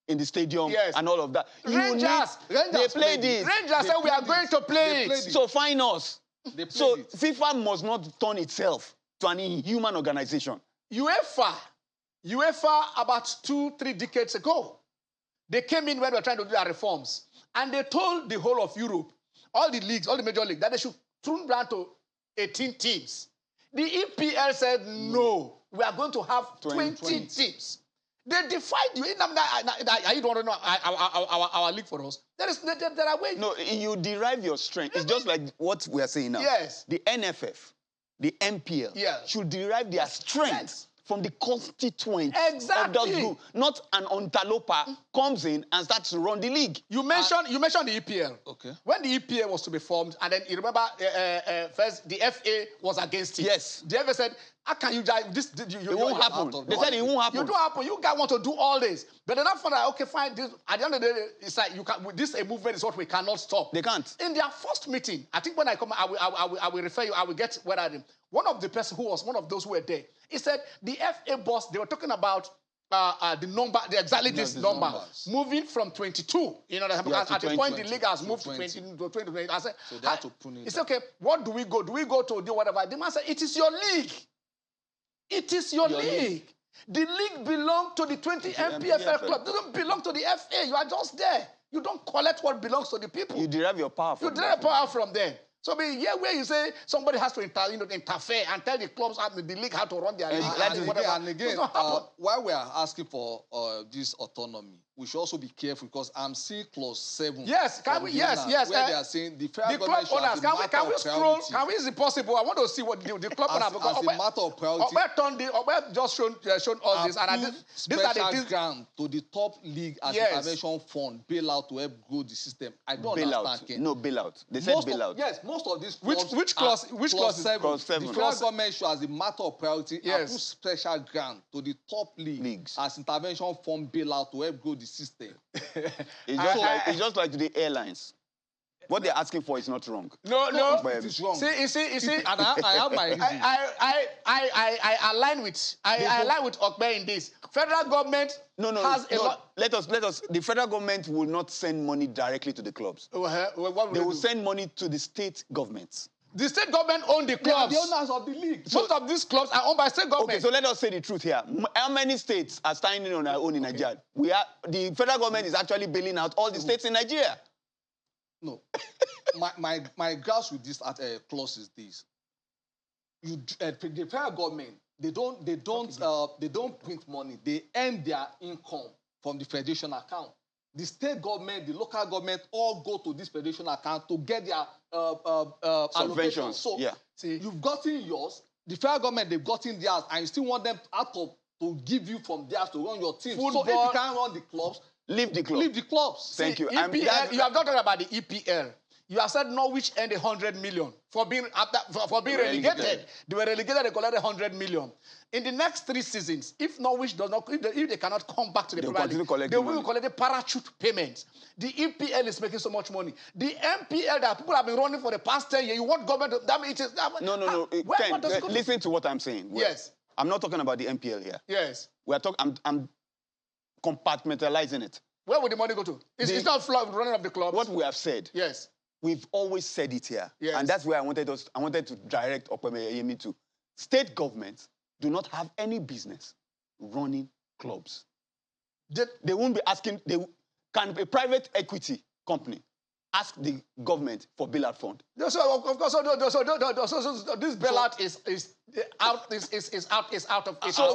in the stadium and all of that. Rangers they played it. Rangers said we are going to play it. So fine us. So FIFA must not turn itself to an inhuman organization. UEFA about 2-3 decades ago, they came in when they were trying to do their reforms. And they told the whole of Europe, all the leagues, all the major leagues, that they should tune down to 18 teams. The EPL said, no, we are going to have 20 teams. They defied you. You don't want to know our league for us. There are ways. No, you derive your strength. It's just like what we are saying now. Yes. The NFF, the MPL should derive their strength from the constituents of that group. Not an interloper comes in and starts to run the league. You mentioned the EPL. Okay. When the EPL was to be formed, and then you remember first the FA was against it. Yes. The FA said, how can you guys, it won't happen. They said it won't happen. You don't happen. You guys want to do all this. But they're not found out, okay, fine. This, at the end of the day, it's like, this a movement is what we cannot stop. They can't. In their first meeting, I think when I come, I will refer you, I will get where I am. One of the person who was one of those who were there, he said the FA boss, they were talking about the number, exactly this number, moving from 22. You know, because at the point the league has moved to 20 to 20. I said, so they have to put in. It's okay. What do we go? Do we go to do whatever? The man said, it is your league. It is your league. The league belongs to the 20 MPFL club. It doesn't belong to the FA. You are just there. You don't collect what belongs to the people. You derive your power from You derive power from them. So where you say somebody has to interfere and tell the clubs, the league how to run their league. And again, while we are asking for this autonomy, we should also be careful because I'm seeing clause 7. Yes, can we? Yes. Where they are saying the federal club owners. Can we scroll? Is it possible? I want to see what the club owners. As a matter of priority. Obe just shown us this, and these are the grant to the top league as intervention fund bailout to help grow the system. I don't understand. No bailout. They said bailout. Yes, most of these clauses. Which clause? Which clause? 7. Clause 7. The federal government should, as a matter of priority, approve special grant to the top leagues as intervention fund bailout to help grow the system. It's just like the airlines. What they're asking for is not wrong. No, it is wrong. See. And I have my reason. I align with Okbe in this. Federal government has a lot. Let us. The federal government will not send money directly to the clubs. They will send money to the state governments. The state government own the clubs. They are the owners of the league. Most of these clubs are owned by state government. Okay, so let us say the truth here. How many states are standing on their own in Nigeria? The federal government is actually bailing out all the states in Nigeria. No. my grasp with this clause is this. The federal government, they don't print money. They earn their income from the federation account. The state government, the local government, all go to this federation account to get their allocations. So you've gotten yours. The federal government, they've gotten theirs, and you still want them to give you from theirs to run your team. Football. So if you can't run the clubs, leave the club. Leave the clubs. Thank you. EPL, you have not talked about the EPL. You have said Norwich earned 100 million for being relegated. They were relegated, they collected 100 million. In the next 3 seasons, if Norwich does not, if they cannot come back to the Premier League, they will collect a parachute payment. The EPL is making so much money. The MPL that people have been running for the past 10 years, you want government to, that it is, No. Ken, listen to what I'm saying. Yes. I'm not talking about the MPL here. Yes. We're talking, I'm compartmentalizing it. Where would the money go to? It's not running of the clubs. What we have said. Yes. We've always said it here. Yes. And that's where I wanted to direct Opemeyemi to. State governments do not have any business running clubs. They won't be asking, can a private equity company ask the government for bailout fund? So of course, this bailout is out of. So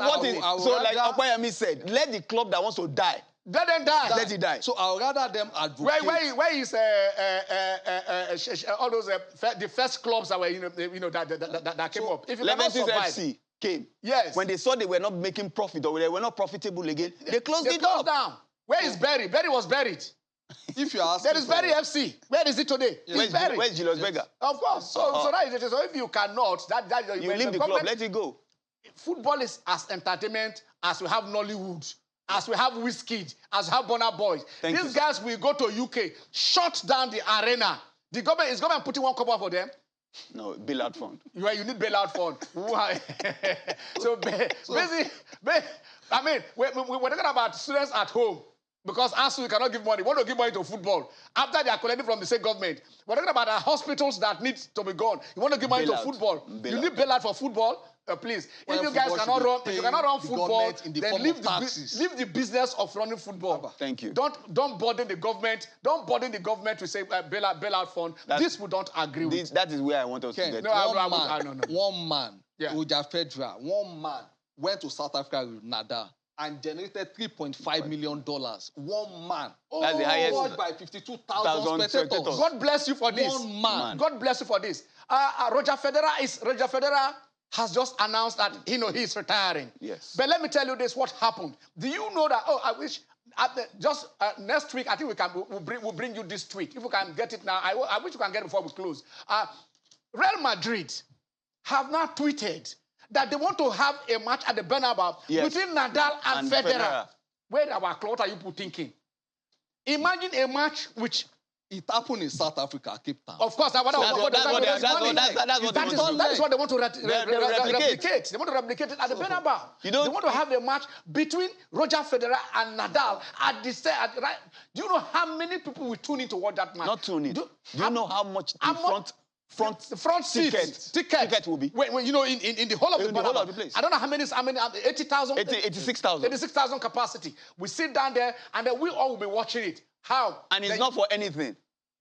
like Opeyemi said, let the club that wants to die. Let them die. Let it die. So I'll rather them advocate. Where is all those the first clubs that were that came up? If you cannot survive, FC came. Yes. When they saw they were not making profit or they were not profitable again, they closed it closed up. down. Where is Berry? Berry was buried. If you ask, there is Berry FC. Where is it today? Yes. Where's Julius Berger? Of course. So that is it. So if you cannot, you leave the club. Let it go. Football is as entertainment as we have Nollywood, as we have Whiskey, as we have Burna Boy. These guys will go to UK, shut down the arena. The government is putting one cover for them. No, bailout fund. You need bailout fund. So basically, I mean, we're talking about students at home. Because as we cannot give money, we want to give money to football. After they are collecting from the state government. We're talking about our hospitals that need to be gone. You want to give money to football. You need bailout for football. Please, if you guys cannot run football, then leave the business of running football. Thank you. Don't burden the government. Don't burden the government to say bailout fund. This we don't agree with. That is where I want us to get. One man, Roger Federer, one man went to South Africa with Nadal and generated $3.5 million. One man. That's the highest. Watched by 52,000 spectators. God bless you for this. One man. God bless you for this. Roger Federer has just announced that he's retiring. Yes. But let me tell you this: what happened? Do you know that? Oh, I wish. Next week, I think we'll bring you this tweet if we can get it now. I wish we can get it before we close. Real Madrid have now tweeted that they want to have a match at the Bernabeu between Nadal and Federer. Where our cloth are you thinking? Imagine a match which it happened in South Africa, Cape Town. Of course, that is what they want to replicate. They want to replicate it at the Bernabeu. They want to have a match between Roger Federer and Nadal at the right. Do you know how many people will tune in to watch that match? Not tune in. Do you know how much the front ticket will be? When in the whole of the place. I don't know how many 80,000? 86,000. 86,000 capacity. We sit down there and then we all will be watching it. How? And it's not for anything.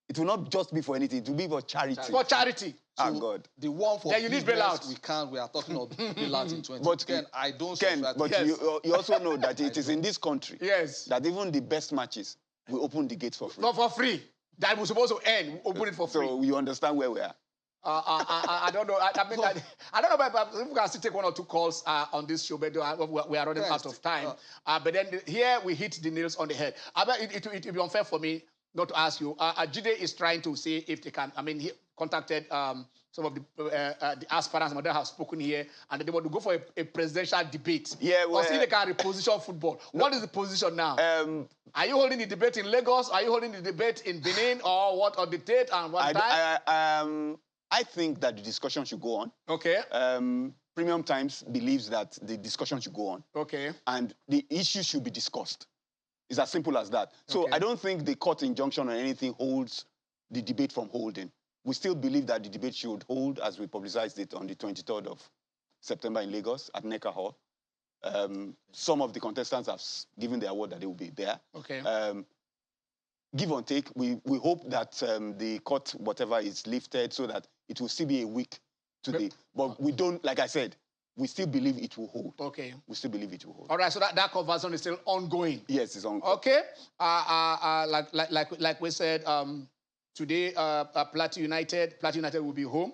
It will not just be for anything. It will be for charity. For charity. So God. The one for you need bailouts. We are talking about bailouts in 20. But Ken, I don't. But you also know that it is in this country. Yes. That even the best matches will open the gates for free. Not for free. That was supposed to end. Open it for free. So you understand where we are. I don't know. I don't know if we can still take 1 or 2 calls on this show, but we are running out of time. But then here we hit the nails on the head. It will be unfair for me not to ask you. Jide is trying to see if they can. I mean, he contacted some of the aspirants that have spoken here, and they want to go for a presidential debate. Yeah, well, see if they can reposition football. What is the position now? Are you holding the debate in Lagos? Are you holding the debate in Benin, or what? Or the date and what time? I think that the discussion should go on. Okay. Premium Times believes that the discussion should go on. Okay. And the issue should be discussed. It's as simple as that. So I don't think the court injunction or anything holds the debate from holding. We still believe that the debate should hold as we publicized it on the 23rd of September in Lagos at Necker Hall. Some of the contestants have given their word that they will be there. Okay. Give or take, we hope that the court, whatever, is lifted so that it will still be a week today. But we don't, like I said, we still believe it will hold. Okay. We still believe it will hold. All right, so that conversation is still ongoing. Yes, it's ongoing. Okay. Like we said, today, Plateau United will be home.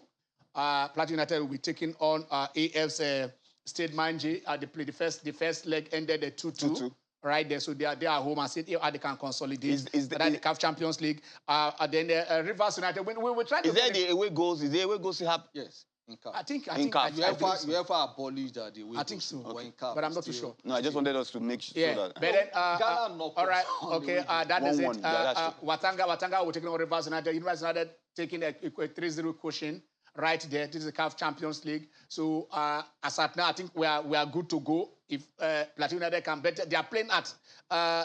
Plateau United will be taking on AF's State Manji. The first leg ended at 2-2. right there. So they are home and sit here and they can consolidate. Is the CAF Champions League. Then Rivers United. We were trying to. Is there the away goals? Is the away goals have? Yes. In CAF. I think You ever abolished the away I think so. Okay. In CAF, but I'm not too sure. No, I just wanted us to make sure that. But then, Ghana knocked all right, us okay, that is it. Yeah, Watanga will take on Rivers United. Rivers United taking a 3-0 cushion right there. This is the CAF Champions League. So as at now, I think we are good to go. If Plateau United can better, they are playing at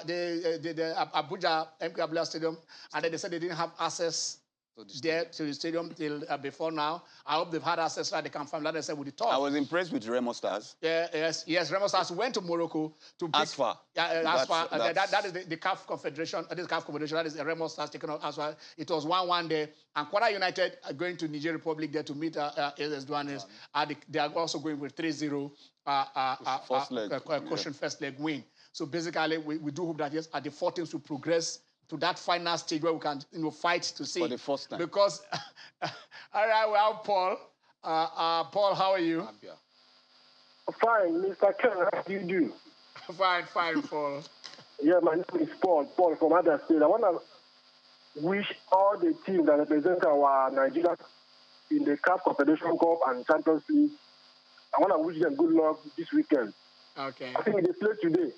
the Abuja MKW Stadium, and then they said they didn't have access there to the stadium till before now. I hope they've had access so they can find that. They said with the top. I was impressed with Remo Stars. Yes. Remo Stars went to Morocco to pick, Asfa. That is the CAF Confederation. That is CAF Confederation. That is Remo Stars taking on Asfa. It was 1-1 there. And Kwara United are going to Niger Republic there to meet AS Douanes. They are also going with 3-0 first leg win. So basically, we do hope that yes, at the 4 teams will progress to that final stage where we can, fight to see. For the first time. Because, all right, we have Paul. Paul, how are you? Fine, Mr. Ken, how do you do? Fine, Paul. Yeah, my name is Paul from other state. I want to wish all the teams that represent our Nigeria in the CAF Confederation Cup and Champions League, I want to wish them good luck this weekend. Okay. I think they play today.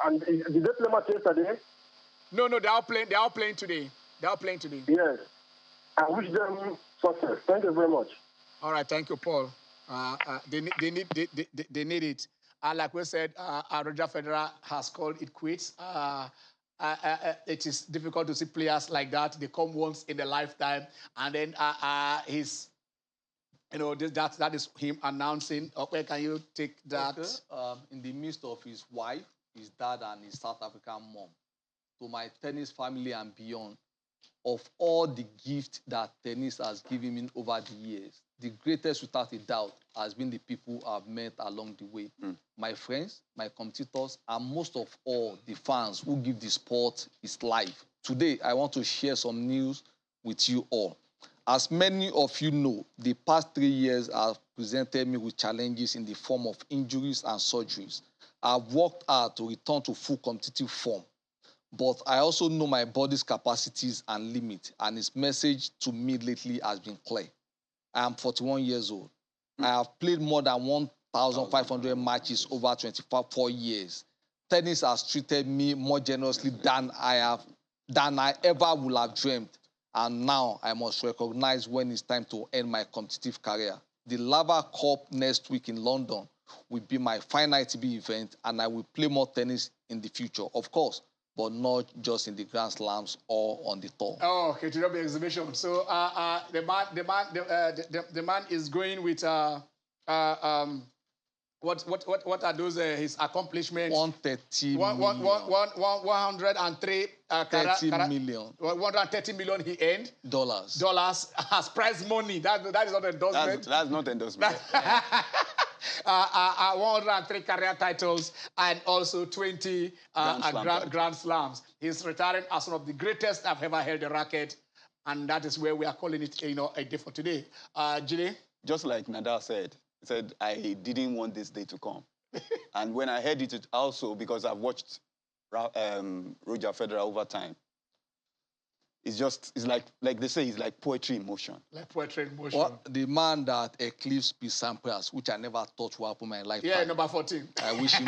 And did they play much yesterday? No, they are playing today. Yes. I wish them success. Thank you very much. All right, thank you, Paul. They need it. Like we said, Roger Federer has called it quits. It is difficult to see players like that. They come once in a lifetime, and then he's, that is him announcing. Okay, can you take that? Okay. In the midst of his wife, his dad, and his South African mom, to my tennis family and beyond, of all the gifts that tennis has given me over the years, the greatest, without a doubt, has been the people I've met along the way. My friends, my competitors, and most of all, the fans who give the sport its life. Today, I want to share some news with you all. As many of you know, the past 3 years have presented me with challenges in the form of injuries and surgeries. I've worked hard to return to full competitive form. But I also know my body's capacities and limits, and its message to me lately has been clear. I am 41 years old. I have played more than 1,500 matches over 24 years. Tennis has treated me more generously than I ever would have dreamed. And now I must recognize when it's time to end my competitive career. The Lava Cup next week in London will be my final ITB event, and I will play more tennis in the future, of course, but not just in the Grand Slams or on the tour. Oh, okay, to the exhibition. So the man is going with what are those his accomplishments? 130 103 million. 130 million he earned. Dollars as prize money. That is not endorsement. That's not endorsement. 103 career titles and also 20 Grand Slams. He's retiring as one of the greatest I've ever held a racket, and that is where we are calling it, a day for today. Jide? Just like Nadal said, he said, I didn't want this day to come. And when I heard it also, because I've watched Roger Federer over time, it's like they say, it's like poetry in motion. Like poetry in motion. Well, the man that eclipsed Pete Sampras, which I never thought would happen in my lifetime. Yeah, number 14. I wish him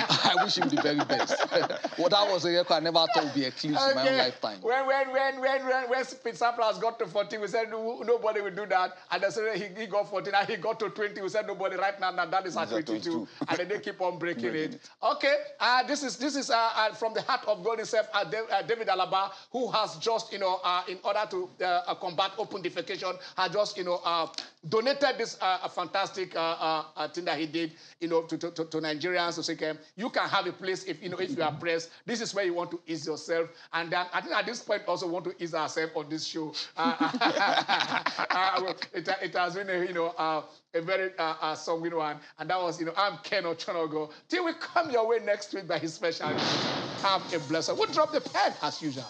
the very best. Well, that was a record I never thought would be eclipsed in my own lifetime. When Pete Sampras got to 14, we said nobody will do that. And they said he got 14, and he got to 20, we said nobody right now, that is at 22. And then they keep on breaking it. Okay, this is from the heart of God himself, David Alaba, who has just, in order to combat open defecation, has just, donated this fantastic thing that he did, to Nigerians to say, you can have a place if you are pressed. This is where you want to ease yourself. And I think at this point also want to ease ourselves on this show. It has been a very song one, and that was, I'm Ken Ochonogo. Till we come your way next week by his special. Have a blessing. We'll drop the pen as usual.